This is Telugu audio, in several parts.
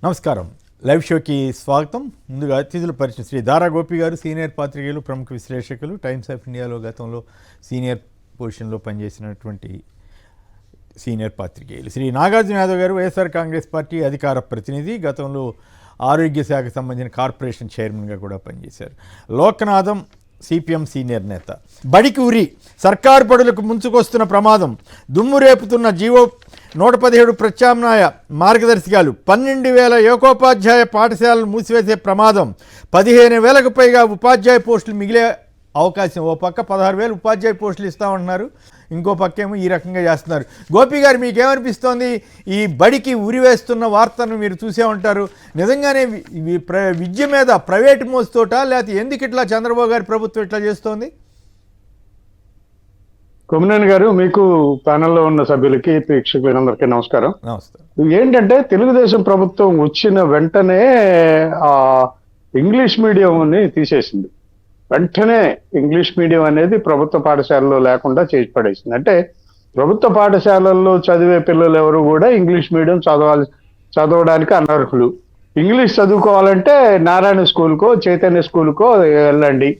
నమస్కారం. లైవ్ షోకి స్వాగతం. ముందుగా అతిథుల పరిచయం. శ్రీ దారా గోపి గారు సీనియర్ పాత్రికేయులు, ప్రముఖ విశ్లేషకులు, టైమ్స్ ఆఫ్ ఇండియాలో గతంలో సీనియర్ పొజిషన్లో పనిచేసినటువంటి సీనియర్ పాత్రికేయులు. శ్రీ నాగార్జున యాదవ్ గారు వైఎస్ఆర్ కాంగ్రెస్ పార్టీ అధికార ప్రతినిధి, గతంలో ఆరోగ్య శాఖకు సంబంధించిన కార్పొరేషన్ చైర్మన్గా కూడా పనిచేశారు. లోకనాథం సిపిఎం సీనియర్ నేత. బడికి ఉరి, సర్కారు బడులకు ముంచుకొస్తున్న ప్రమాదం, దుమ్ము రేపుతున్న జీవో 117 ప్రత్యామ్నాయ మార్గదర్శకాలు, 12,000 ఏకోపాధ్యాయ పాఠశాలలు మూసివేసే ప్రమాదం, 15,000కు పైగా ఉపాధ్యాయ పోస్టులు మిగిలే అవకాశం. ఓ పక్క 16,000 ఉపాధ్యాయ పోస్టులు ఇస్తామంటున్నారు, ఇంకో పక్కేమో ఈ రకంగా చేస్తున్నారు. గోపి గారు, మీకేమనిపిస్తోంది? ఈ బడికి ఉరివేస్తున్న వార్తను మీరు చూసే ఉంటారు. నిజంగానే విద్య మీద ప్రైవేట్ మోస్తోట, లేకపోతే ఎందుకు ఇట్లా చంద్రబాబు గారి ప్రభుత్వం ఇట్లా చేస్తోంది? కొమ్మినేని గారు, మీకు ప్యానెల్లో ఉన్న సభ్యులకి, ప్రేక్షకులందరికీ నమస్కారం. ఏంటంటే, తెలుగుదేశం ప్రభుత్వం వచ్చిన వెంటనే ఇంగ్లీష్ మీడియంని తీసేసింది. వెంటనే ఇంగ్లీష్ మీడియం అనేది ప్రభుత్వ పాఠశాలలో లేకుండా చేసి పడేసింది. అంటే ప్రభుత్వ పాఠశాలల్లో చదివే పిల్లలు ఎవరు కూడా ఇంగ్లీష్ మీడియం చదవడానికి అనర్హులు. ఇంగ్లీష్ చదువుకోవాలంటే నారాయణ స్కూల్కో చైతన్య స్కూల్కో వెళ్ళండి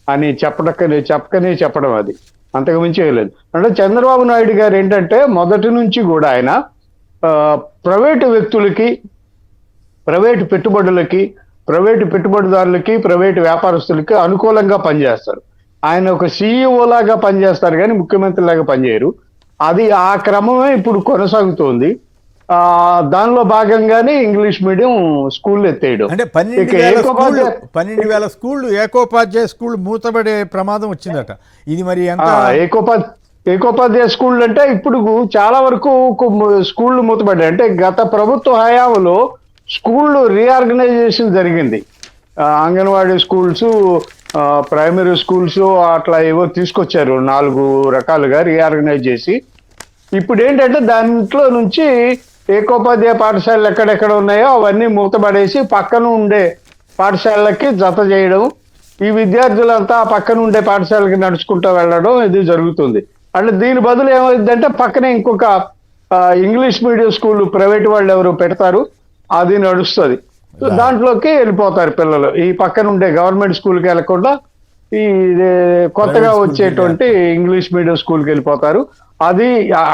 అని చెప్పడం అది అంతకు మించి వేయలేదు. అంటే చంద్రబాబు నాయుడు గారు ఏంటంటే మొదటి నుంచి కూడా ఆయన ప్రైవేటు వ్యక్తులకి, ప్రైవేటు పెట్టుబడులకి, ప్రైవేటు పెట్టుబడిదారులకి, ప్రైవేటు వ్యాపారస్తులకి అనుకూలంగా పనిచేస్తారు. ఆయన ఒక సీఈఓ లాగా పనిచేస్తారు కానీ ముఖ్యమంత్రి లాగా పనిచేయరు. అది ఆ క్రమమే ఇప్పుడు కొనసాగుతోంది. దానిలో భాగంగానే ఇంగ్లీష్ మీడియం స్కూల్ ఎత్తేయడం. అంటే 12,000 స్కూళ్ళు, ఏకోపాధ్యాయ స్కూల్ మూతపడే ప్రమాదం వచ్చిందట. ఇది మరి ఏకోపాధ్యాయ స్కూళ్ళు అంటే ఇప్పుడు చాలా వరకు స్కూళ్ళు మూతపడ్డాయి. అంటే గత ప్రభుత్వ హయాంలో స్కూళ్ళు రీఆర్గనైజేషన్ జరిగింది. అంగన్వాడీ స్కూల్స్, ప్రైమరీ స్కూల్స్ అట్లా ఏవో తీసుకొచ్చారు, 4 రకాలుగా రీఆర్గనైజ్ చేసి. ఇప్పుడు ఏంటంటే దాంట్లో నుంచి ఏకోపాధ్యాయ పాఠశాలలు ఎక్కడెక్కడ ఉన్నాయో అవన్నీ మూతపడేసి పక్కన ఉండే పాఠశాలలకి జత చేయడం, ఈ విద్యార్థులంతా పక్కన ఉండే పాఠశాలకి నడుచుకుంటూ వెళ్ళడం ఇది జరుగుతుంది. అంటే దీని బదులు ఏమైందంటే పక్కనే ఇంకొక ఇంగ్లీష్ మీడియం స్కూల్ ప్రైవేట్ వాళ్ళు ఎవరు పెడతారు, అది నడుస్తుంది. దాంట్లోకి వెళ్ళిపోతారు పిల్లలు. ఈ పక్కన ఉండే గవర్నమెంట్ స్కూల్కి వెళ్ళకుండా ఈ కొత్తగా వచ్చేటువంటి ఇంగ్లీష్ మీడియం స్కూల్కి వెళ్ళిపోతారు. అది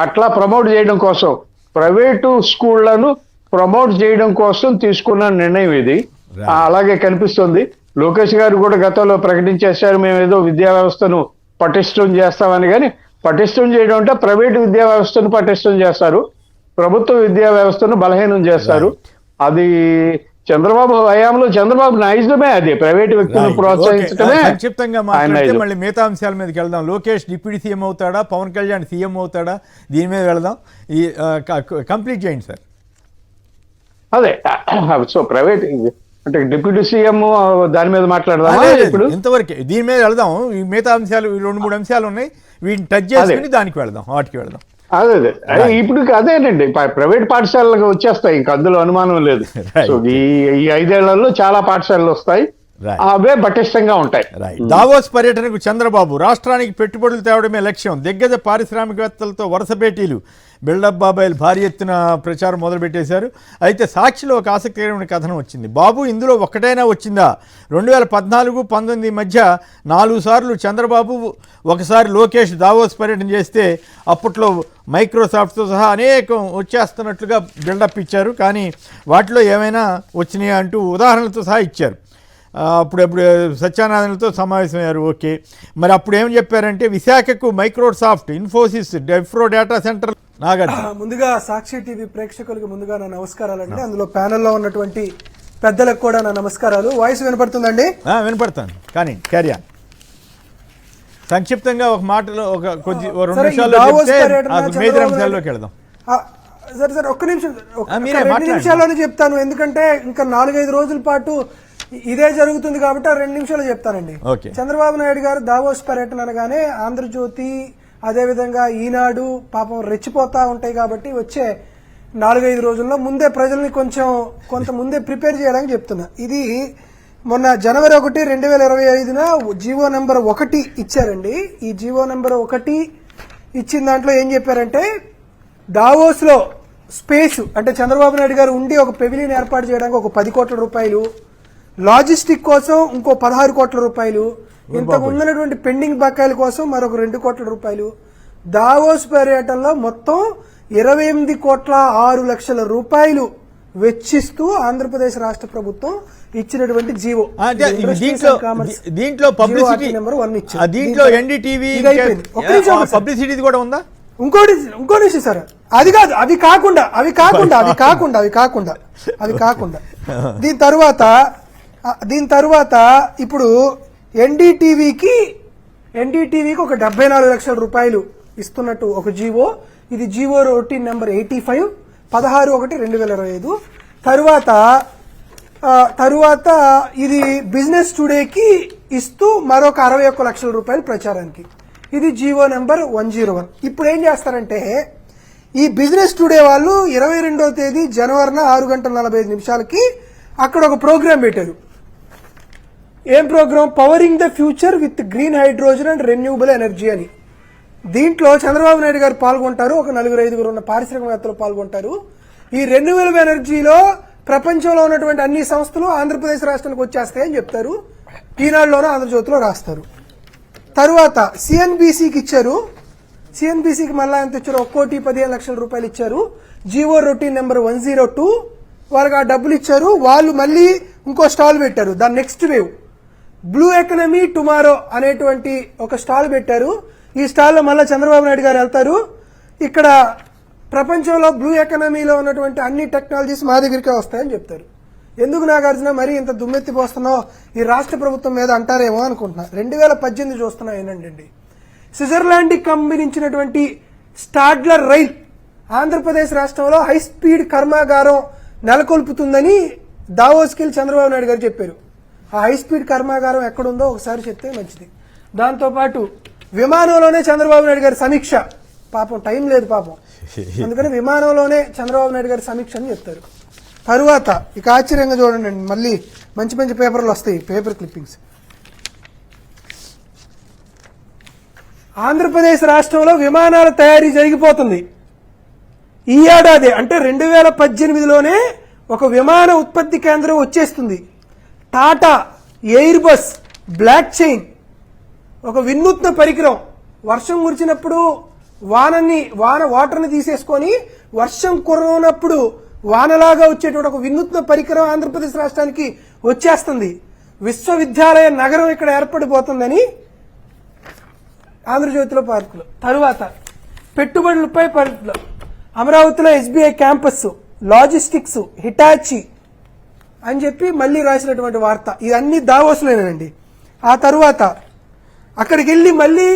అట్లా ప్రమోట్ చేయడం కోసం, ప్రైవేటు స్కూళ్లను ప్రమోట్ చేయడం కోసం తీసుకున్న నిర్ణయం ఇది. అలాగే కనిపిస్తుంది. లోకేష్ గారు కూడా గతంలో ప్రకటించేశారు, మేము ఏదో విద్యా వ్యవస్థను పటిష్టం చేస్తామని. కానీ పటిష్టం చేయడం అంటే ప్రైవేటు విద్యా వ్యవస్థను పటిష్టం చేస్తారు, ప్రభుత్వ విద్యా వ్యవస్థను బలహీనం చేస్తారు. అది చంద్రబాబు హయాంలో చంద్రబాబు నైజమే, అది ప్రైవేట్ వ్యక్తులను ప్రోత్సహించడమే. సంక్షిప్తంగా మాట్లాడితే మళ్ళీ మిగతా అంశాల మీదకి వెళ్దాం. లోకేష్ డిప్యూటీ సీఎం అవుతాడా, పవన్ కళ్యాణ్ సీఎం అవుతాడా, దీని మీద వెళదాం. ఈ కంప్లీట్ చేయండి సార్. అదే, సో ప్రైవేట్ అంటే డిప్యూటీ సీఎం దాని మీద మాట్లాడదాం ఇప్పుడు. ఇంతవరకు దీని మీద వెళదాం. ఈ మిగతా అంశాలు 2-3 అంశాలు ఉన్నాయి, వీటిని టచ్ చేసుకుని దానికి వెళదాం, వాటికి వెళదాం. అదే ఇప్పుడు అదేనండి, ప్రైవేట్ పాఠశాలలకు వచ్చేస్తాయి, ఇంక అందులో అనుమానం లేదు. సో ఈ 5 ఏళ్లలో చాలా పాఠశాలలు వస్తాయి, అవే పటిష్టంగా ఉంటాయి. దావోస్ పర్యటనకు చంద్రబాబు, రాష్ట్రానికి పెట్టుబడులు తేవడమే లక్ష్యం, దిగ్గజ పారిశ్రామికవేత్తలతో వరుస భేటీలు, బిల్డప్ బాబాయిలు భారీ ఎత్తున ప్రచారం మొదలుపెట్టేశారు. అయితే సాక్షిలో ఒక ఆసక్తికరమైన కథనం వచ్చింది. బాబు, ఇందులో ఒక్కటైనా వచ్చిందా? 2014-19 మధ్య 4 సార్లు చంద్రబాబు, ఒకసారి లోకేష్ దావోస్ పర్యటన చేస్తే అప్పట్లో మైక్రోసాఫ్ట్తో సహా అనేకం వచ్చేస్తున్నట్లుగా బిల్డప్ ఇచ్చారు. కానీ వాటిలో ఏమైనా వచ్చినాయా అంటూ ఉదాహరణలతో సహా ఇచ్చారు. అప్పుడప్పుడు సత్యానారాయణతో సమావేశమయ్యారు. ఓకే, మరి అప్పుడు ఏం చెప్పారంటే విశాఖకు మైక్రోసాఫ్ట్, ఇన్ఫోసిస్, డెఫ్రో డేటా సెంటర్. ముందుగా సాక్షి టీవీ ప్రేక్షకులకు ముందుగా నా నమస్కారాలండి. అందులో ప్యానెల్లో ఉన్నటువంటి పెద్దలకు కూడా నా నమస్కారాలు. వాయిస్ వినపడుతుందండి? వినపడతాను, కానీ క్యారీ ఆన్. సంక్షిప్తంగా ఒక మాటలో ఒక 2 నిమిషాల్లో మేజర్ అంశాల్లోకి వెళదాం. సరే ఒక్క నిమిషం, 2 నిమిషాల్లోనే చెప్తాను. ఎందుకంటే ఇంకా 4-5 రోజుల పాటు ఇదే జరుగుతుంది కాబట్టి 2 నిమిషాలు చెప్తానండి. చంద్రబాబు నాయుడు గారు దావోస్ పర్యటన అనగానే ఆంధ్రజ్యోతి, అదేవిధంగా ఈనాడు పాపం రెచ్చిపోతా ఉంటాయి కాబట్టి వచ్చే 4-5 రోజుల్లో ముందే ప్రజల్ని కొంత ముందే ప్రిపేర్ చేయడానికి చెప్తున్నా. ఇది మొన్న జనవరి 1, 2025 జీవో నెంబర్ 1 ఇచ్చారండి. ఈ జీవో నెంబర్ 1 ఇచ్చిన దాంట్లో ఏం చెప్పారంటే, దావోస్ లో స్పేస్ అంటే చంద్రబాబు నాయుడు గారు ఉండి ఒక పెవిలియన్ ఏర్పాటు చేయడానికి ఒక 10 కోట్ల రూపాయలు, లాజిస్టిక్ కోసం ఇంకో 16 కోట్ల రూపాయలు, ఇంతకు ఉన్నటువంటి పెండింగ్ బకాయిల కోసం మరొక 2 కోట్ల రూపాయలు, దావోస్ పర్యటనలో మొత్తం 28 కోట్ల 6 లక్షల రూపాయలు వెచ్చిస్తూ ఆంధ్రప్రదేశ్ రాష్ట్ర ప్రభుత్వం ఇచ్చినటువంటి జీవో. దీంట్లో పబ్లిసిటీ దీంట్లో ఎన్డీటీవీ పబ్లిసిటీ కూడా ఉందా? ఇంకోటి విషయం సార్, అది కాదు, అవి కాకుండా దీని తర్వాత ఇప్పుడు ఎన్డీటీవీకి ఒక 74 లక్షల రూపాయలు ఇస్తున్నట్టు ఒక జీవో. ఇది జీవో రొటీన్ నెంబర్ 85 16/1/2025. తరువాత ఇది బిజినెస్ టుడేకి ఇస్తూ మరొక 61 లక్షల రూపాయలు ప్రచారానికి. ఇది జీవో నెంబర్ 101. ఇప్పుడు ఏం చేస్తారంటే ఈ బిజినెస్ టుడే వాళ్ళు 22వ తేదీ జనవరిన 6:45 అక్కడ ఒక ప్రోగ్రాం పెట్టారు. ఏం programme? Powering the future with green hydrogen and renewable energy అని. దీంట్లో చంద్రబాబు నాయుడు గారు పాల్గొంటారు, ఒక 4-5 ఉన్న పారిశ్రామికవేత్తలు పాల్గొంటారు. ఈ రెన్యూబుల్ ఎనర్జీలో ప్రపంచంలో ఉన్నటువంటి అన్ని సంస్థలు ఆంధ్రప్రదేశ్ రాష్ట్రానికి వచ్చేస్తాయని చెప్తారు. ఈనాడులోనూ ఆంధ్రజ్యోతిలో రాస్తారు. తరువాత సిఎన్బిసికి ఇచ్చారు. సిఎన్బిసికి మళ్ళా ఎంత ఇచ్చారు? 1,15,00,000 రూపాయలు ఇచ్చారు. జీవో రొటీన్ నెంబర్ 102 వాళ్ళకి ఆ డబ్బులు ఇచ్చారు. వాళ్ళు మళ్ళీ ఇంకో స్టాల్ పెట్టారు. దాని next wave blue economy tomorrow అనేటువంటి ఒక స్టాల్ పెట్టారు. ఈ స్టాల్లో మళ్ళీ చంద్రబాబు నాయుడు గారు వెళ్తారు. ఇక్కడ ప్రపంచంలో బ్లూ ఎకనమీలో ఉన్నటువంటి అన్ని టెక్నాలజీస్ మా దగ్గరికే వస్తాయని చెప్తారు. ఎందుకు నాగార్జున మరి ఇంత దుమ్మెత్తిపోస్తున్నావు ఈ రాష్ట్ర ప్రభుత్వం మీద అంటారేమో అనుకుంటున్నా. 2018 చూస్తున్నా ఏంటండి, స్విట్జర్లాండ్కి పంపించినటువంటి స్టాడ్లర్ రైల్ ఆంధ్రప్రదేశ్ రాష్ట్రంలో హై స్పీడ్ కర్మాగారం నెలకొల్పుతుందని దావోస్కి వెళ్ళి చంద్రబాబు నాయుడు గారు చెప్పారు. ఆ హై స్పీడ్ కర్మాగారం ఎక్కడుందో ఒకసారి చెప్తే మంచిది. దాంతోపాటు విమానంలోనే చంద్రబాబు నాయుడు గారి సమీక్ష. పాపం టైం లేదు పాపం, అందుకని విమానంలోనే చంద్రబాబు నాయుడు గారి సమీక్ష అని చెప్తారు. తరువాత ఇక ఆశ్చర్యంగా చూడండి, మళ్ళీ మంచి మంచి పేపర్లు వస్తాయి, పేపర్ క్లిప్పింగ్స్. ఆంధ్రప్రదేశ్ రాష్ట్రంలో విమానాల తయారీ జరిగిపోతుంది. ఈ ఏడాది అంటే 2018లోనే ఒక విమాన ఉత్పత్తి కేంద్రం వచ్చేస్తుంది. Tata, air bus, block chain ఒక వినూత్న పరికరం. వర్షం కురిచినప్పుడు వాటర్ని తీసేసుకొని వర్షం కురవనప్పుడు వానలాగా వచ్చేటువంటి ఒక వినూత్న పరికరం ఆంధ్రప్రదేశ్ రాష్ట్రానికి వచ్చేస్తుంది. విశ్వవిద్యాలయ నగరం ఇక్కడ ఏర్పడిపోతుందని ఆంధ్రజ్యోతిలో పార్కులు. తరువాత పెట్టుబడులపై అమరావతిలో ఎస్బీఐ క్యాంపస్, లాజిస్టిక్స్, హిటాచి అని చెప్పి మళ్ళీ రాసినటువంటి వార్త. ఇవన్నీ దావోస్లోనేనండి. ఆ తరువాత అక్కడికి వెళ్ళి మళ్ళీ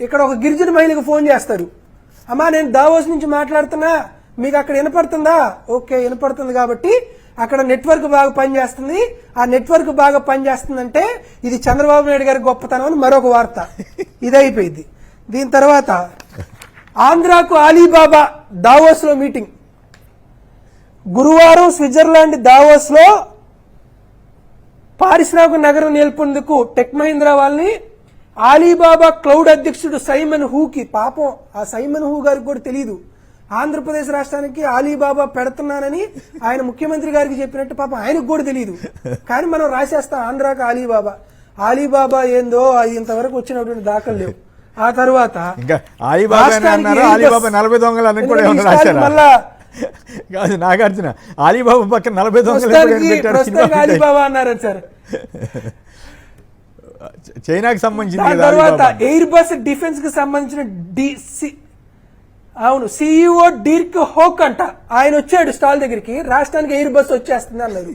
ఇక్కడ ఒక గిరిజన మహిళకు ఫోన్ చేస్తారు. అమ్మా నేను దావోస్ నుంచి మాట్లాడుతున్నా, మీకు అక్కడ వినపడుతుందా? ఓకే వినపడుతుంది, కాబట్టి అక్కడ నెట్వర్క్ బాగా పనిచేస్తుంది. ఆ నెట్వర్క్ బాగా పనిచేస్తుందంటే ఇది చంద్రబాబు నాయుడు గారి గొప్పతనం అని మరొక వార్త. ఇదైపోయింది. దీని తర్వాత ఆంధ్రాకు అలీబాబా దావోస్ లో మీటింగ్. గురువారం స్విట్జర్లాండ్ దావోస్ లో పారిశ్రామిక నగరం నెలకొందుకు టెక్ మహీంద్రా వాళ్ళని అలీబాబా క్లౌడ్ అధ్యక్షుడు సైమన్ హూకి, పాపం ఆ సైమన్ హూ గారికి కూడా తెలియదు ఆంధ్రప్రదేశ్ రాష్ట్రానికి అలీబాబా పెడుతున్నానని ఆయన ముఖ్యమంత్రి గారికి చెప్పినట్టు పాపం ఆయనకు కూడా తెలియదు. కానీ మనం రాసేస్తాం ఆంధ్రాకి అలీబాబా ఏందో అది ఇంతవరకు వచ్చినటువంటి దాఖలు లేవు. ఆ తర్వాత మళ్ళా నాగార్జున అలీబాబా పక్కన 40 దొంగలు అలీబాబా అన్నారు సార్. చైనాకి సంబంధించిన తర్వాత ఎయిర్ బస్ డిఫెన్స్ కి సంబంధించిన సిఇఓ డీర్క్ హోక్ అంట, ఆయన వచ్చాడు స్టాల్ దగ్గరికి. రాష్ట్రానికి ఎయిర్ బస్ వచ్చేస్తుంది అన్నారు.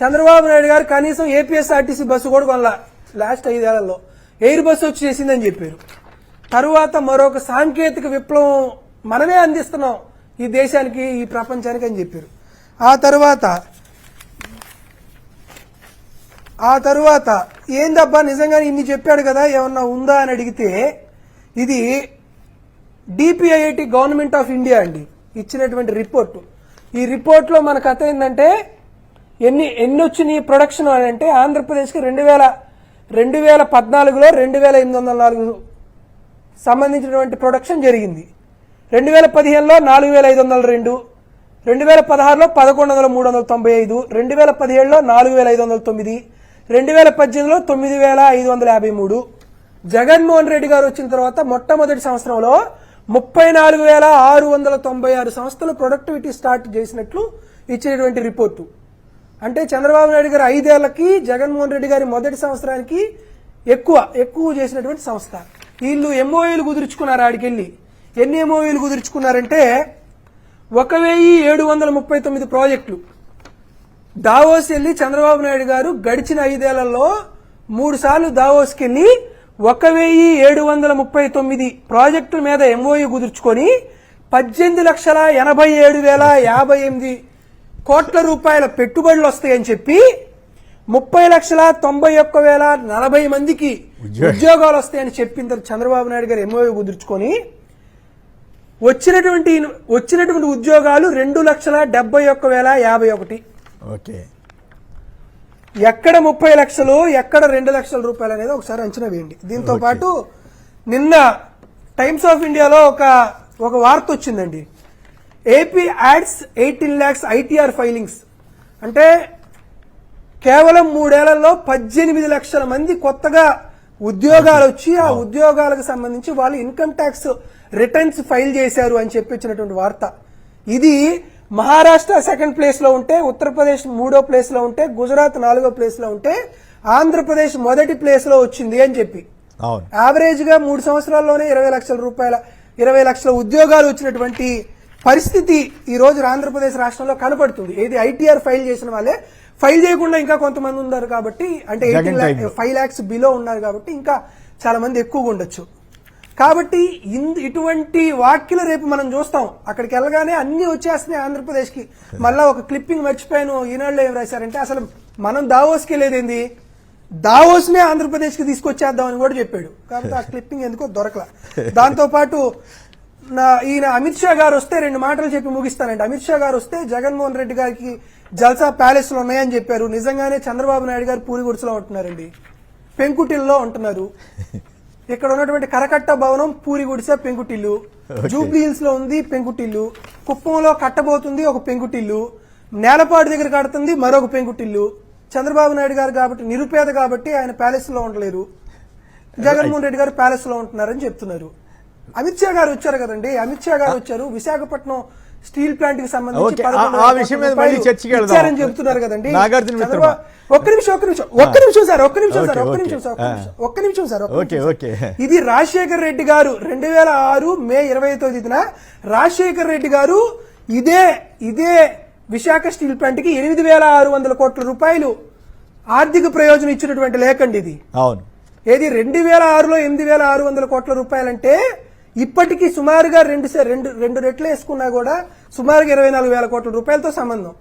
చంద్రబాబు నాయుడు గారు కనీసం ఏపీఎస్ఆర్టీసీ బస్సు కూడా కొనలా లాస్ట్ 5 ఏళ్లలో. ఎయిర్ బస్ వచ్చేసిందని చెప్పారు. తరువాత మరొక సాంకేతిక విప్లవం మనమే అందిస్తున్నాం ఈ దేశానికి, ఈ ప్రపంచానికి అని చెప్పారు. ఆ తరువాత ఏందబ్బా నిజంగా ఇన్ని చెప్పాడు కదా ఏమన్నా ఉందా అని అడిగితే ఇది డిపిఐఐటి గవర్నమెంట్ ఆఫ్ ఇండియా అండి ఇచ్చినటువంటి రిపోర్టు. ఈ రిపోర్ట్లో మన కథ ఏంటంటే ఎన్ని వచ్చినాయి ప్రొడక్షన్ అని అంటే ఆంధ్రప్రదేశ్కి 2014లో 2,804 సంబంధించినటువంటి ప్రొడక్షన్ జరిగింది. 2015లో 4,502, 2016లో 11,395, 2017లో 4,509, 2018లో 9,553. జగన్మోహన్ రెడ్డి గారు వచ్చిన తర్వాత మొట్టమొదటి సంవత్సరంలో 34,696 సంస్థలు ప్రొడక్టివిటీ స్టార్ట్ చేసినట్లు ఇచ్చినటువంటి రిపోర్టు. అంటే చంద్రబాబు నాయుడు గారు 5 ఏళ్లకి జగన్మోహన్ రెడ్డి గారి మొదటి సంవత్సరానికి ఎక్కువ చేసినటువంటి సంస్థ. వీళ్ళు ఎంఓయూలు కుదుర్చుకున్నారు. ఆడికెళ్ళి ఎన్ని ఎంఓయూలు కుదుర్చుకున్నారంటే 1,739 ప్రాజెక్టులు. దావోస్ వెళ్ళి చంద్రబాబు నాయుడు గారు గడిచిన 5 ఏళ్లలో 3 సార్లు దావోస్కి వెళ్ళి 1,739 ప్రాజెక్టుల మీద ఎంఓయూ కుదుర్చుకొని 18,87,058 కోట్ల రూపాయల పెట్టుబడులు వస్తాయని చెప్పి 30,91,040 మందికి ఉద్యోగాలు వస్తాయని చెప్పిన చంద్రబాబు నాయుడు గారు ఎంఓయూ కుదుర్చుకొని వచ్చినటువంటి ఉద్యోగాలు 2,71,051. ఓకే, ఎక్కడ 30 లక్షలు ఎక్కడ 2 లక్షల రూపాయలు అనేది ఒకసారి అంచనా వేయండి. దీంతో పాటు నిన్న టైమ్స్ ఆఫ్ ఇండియాలో ఒక వార్త వచ్చిందండి. AP ads 18 lakhs ITR filings. అంటే కేవలం 3 ఏళ్లలో 18 లక్షల మంది కొత్తగా ఉద్యోగాలు వచ్చి ఆ ఉద్యోగాలకు సంబంధించి వాళ్ళు ఇన్కమ్ ట్యాక్స్ రిటర్న్స్ ఫైల్ చేశారు అని చెప్పినటువంటి వార్త. ఇది మహారాష్ట్ర 2nd ప్లేస్ లో ఉంటే, ఉత్తరప్రదేశ్ 3వ ప్లేస్ లో ఉంటే, గుజరాత్ 4వ ప్లేస్ లో ఉంటే, ఆంధ్రప్రదేశ్ మొదటి ప్లేస్ లో వచ్చింది అని చెప్పి యావరేజ్ గా 3 సంవత్సరాల్లోనే 20 లక్షల ఉద్యోగాలు వచ్చినటువంటి పరిస్థితి ఈ రోజు ఆంధ్రప్రదేశ్ రాష్ట్రంలో కనపడుతుంది. ఏది ఐటీఆర్ ఫైల్ చేసిన వాళ్ళే, ఫైల్ చేయకుండా ఇంకా కొంతమంది ఉన్నారు కాబట్టి, అంటే 5 lakhs బిలో ఉన్నారు కాబట్టి ఇంకా చాలా మంది ఎక్కువగా ఉండొచ్చు. కాబట్టి ఇటువంటి వ్యాఖ్యలు రేపు మనం చూస్తాం. అక్కడికి వెళ్ళగానే అన్ని వచ్చేస్తున్నాయి ఆంధ్రప్రదేశ్ కి. మళ్ళా ఒక క్లిప్పింగ్ మర్చిపోయాను, ఈనాడులో ఏం రాశారంటే అసలు మనం దావోస్కి వెళ్ళేదేంది, దావోస్ నే ఆంధ్రప్రదేశ్ కి తీసుకొచ్చేద్దాం అని కూడా చెప్పాడు. కాబట్టి ఆ క్లిప్పింగ్ ఎందుకో దొరకల. దాంతో పాటు ఈయన అమిత్ షా గారు వస్తే 2 మాటలు చెప్పి ముగిస్తానండి. అమిత్ షా గారు వస్తే జగన్మోహన్ రెడ్డి గారికి జల్సా ప్యాలెస్లు ఉన్నాయని చెప్పారు. నిజంగానే చంద్రబాబు నాయుడు గారు పూరి గుడిసెలో ఉంటున్నారండి, పెంకుటిల్లో ఉంటున్నారు. ఇక్కడ ఉన్నటువంటి కరకట్ట భవనం పూరి గుడిసె పెంకుటిల్లు, జూబ్లీ హిల్స్ లో ఉంది పెంకుటిల్లు, కుప్పంలో కట్టబోతుంది ఒక పెంకుటిల్లు, నేలపాడు దగ్గర కడుతుంది మరొక పెంకుటిల్లు. చంద్రబాబు నాయుడు గారు కాబట్టి నిరుపేద కాబట్టి ఆయన ప్యాలెస్ లో ఉండలేరు, జగన్మోహన్ రెడ్డి గారు ప్యాలెస్ లో ఉంటున్నారని చెప్తున్నారు. అమిత్ షా గారు వచ్చారు కదండి, అమిత్ షా గారు వచ్చారు, విశాఖపట్నం స్టీల్ ప్లాంట్ కి సంబంధించి చెప్తున్నారు కదండి. ఒక్క నిమిషం సార్. ఇది రాజశేఖర్ రెడ్డి గారు 2006 మే 25వ తేదీన రాజశేఖర్ రెడ్డి గారు ఇదే విశాఖ స్టీల్ ప్లాంట్ కి 8,600 కోట్ల రూపాయలు ఆర్థిక ప్రయోజనం ఇచ్చినటువంటి లేఖండి ఇది. అవును, ఏది 2006లో 8,600 కోట్ల రూపాయలంటే ఇప్పటికీ సుమారుగా రెండు రెట్లు వేసుకున్నా కూడా సుమారుగా 24,000 కోట్ల రూపాయలతో సంబంధం.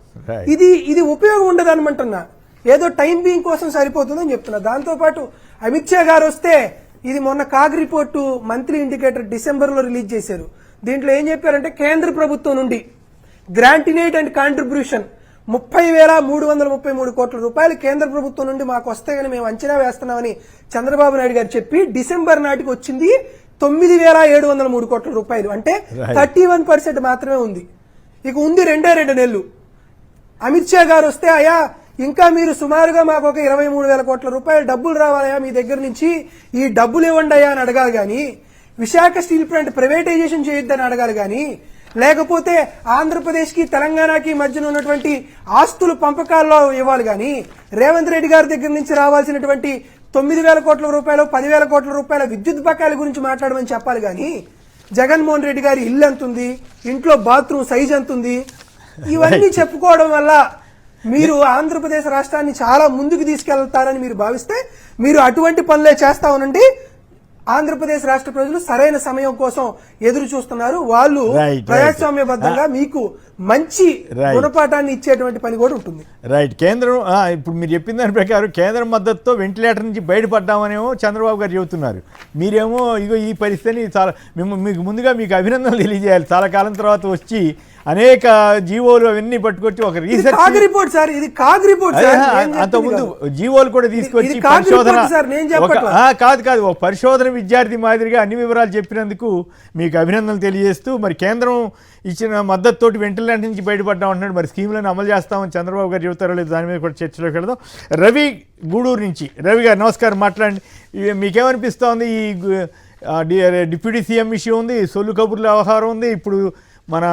ఇది ఉపయోగం ఉండదు అనమంటున్నా, ఏదో టైం బీయింగ్ కోసం సరిపోతుందని చెప్తున్నా. దాంతో పాటు అమిత్ షా గారు వస్తే ఇది మొన్న కాగ్ రిపోర్టు మంత్లీ ఇండికేటర్ డిసెంబర్లో రిలీజ్ చేశారు. దీంట్లో ఏం చెప్పారంటే కేంద్ర ప్రభుత్వం నుండి grant in aid and contribution 30,333 కోట్ల రూపాయలు కేంద్ర ప్రభుత్వం నుండి మాకు వస్తాయని మేము అంచనా వేస్తున్నామని చంద్రబాబు నాయుడు గారు చెప్పి డిసెంబర్ నాటికి వచ్చింది 9,703 కోట్ల రూపాయలు. అంటే 31% మాత్రమే ఉంది. ఇక ఉంది 2 నెలలు. అమిత్ షా గారు వస్తే అయ్యా ఇంకా మీరు సుమారుగా మాకు ఒక 23,000 కోట్ల రూపాయలు డబ్బులు రావాలయా మీ దగ్గర నుంచి, ఈ డబ్బులు ఇవ్వండి అయ్యా అని అడగాలి గాని, విశాఖ స్టీల్ ప్లాంట్ ప్రైవేటైజేషన్ చేయొద్దని అడగాలి గాని, లేకపోతే ఆంధ్రప్రదేశ్ కి తెలంగాణకి మధ్యన ఉన్నటువంటి ఆస్తుల పంపకాల్లో ఇవ్వాలి గాని, రేవంత్ రెడ్డి గారి దగ్గర నుంచి రావాల్సినటువంటి 9,000 కోట్ల రూపాయలు 10,000 కోట్ల రూపాయల విద్యుత్ బకాయిల గురించి మాట్లాడమని చెప్పాలి గాని, జగన్మోహన్ రెడ్డి గారి ఇల్లు ఎంతుంది, ఇంట్లో బాత్రూమ్ సైజ్ ఎంతుంది, ఇవన్నీ చెప్పుకోవడం వల్ల మీరు ఆంధ్రప్రదేశ్ రాష్ట్రాన్ని చాలా ముందుకు తీసుకెళ్తారని మీరు భావిస్తే మీరు అటువంటి పనులే చేస్తా ఉనండి. ఆంధ్రప్రదేశ్ రాష్ట్ర ప్రజలు సరైన సమయం కోసం ఎదురు చూస్తున్నారు. వాళ్ళు ప్రజాస్వామ్యబద్ధంగా మీకు మంచి గుణపాఠాన్ని ఇచ్చేటువంటి పని కూడా ఉంటుంది. రైట్. కేంద్రం ఇప్పుడు మీరు చెప్పిన దాని ప్రకారం కేంద్రం మద్దతుతో వెంటిలేటర్ నుంచి బయటపడ్డామనేమో చంద్రబాబు గారు చెబుతున్నారు. మీరేమో ఇగో ఈ పరిస్థితిని చాలా మీకు ముందుగా మీకు అభినందనలు తెలియజేయాలి. చాలా కాలం తర్వాత వచ్చి అనేక జీవోలు అవన్నీ పట్టుకొచ్చి ఒక రీసెర్చ్ కాగ్ రిపోర్ట్ సార్, ఇది కాగ్ రిపోర్ట్ సార్. అంతకుముందు జీవోలు కూడా తీసుకొచ్చి పరిశోధన కాదు ఒక పరిశోధన విద్యార్థి మాదిరిగా అన్ని వివరాలు చెప్పినందుకు మీకు అభినందనలు తెలియజేస్తూ, మరి కేంద్రం ఇచ్చిన మద్దతుతోటి వెంటనే నుంచి బయటపడ్డాం అంటున్నాడు. మరి స్కీములను అమలు చేస్తామని చంద్రబాబు గారు చెబుతారో లేదు దాని మీద కూడా చర్చలోకి వెళ్దాం. రవి గూడూరు నుంచి, రవి గారు నమస్కారం, మాట్లాడండి. మీకేమనిపిస్తోంది? ఈ డిప్యూటీ సీఎం ఇష్యూ ఉంది, సొల్లు కబుర్ల వ్యవహారం ఉంది, ఇప్పుడు మన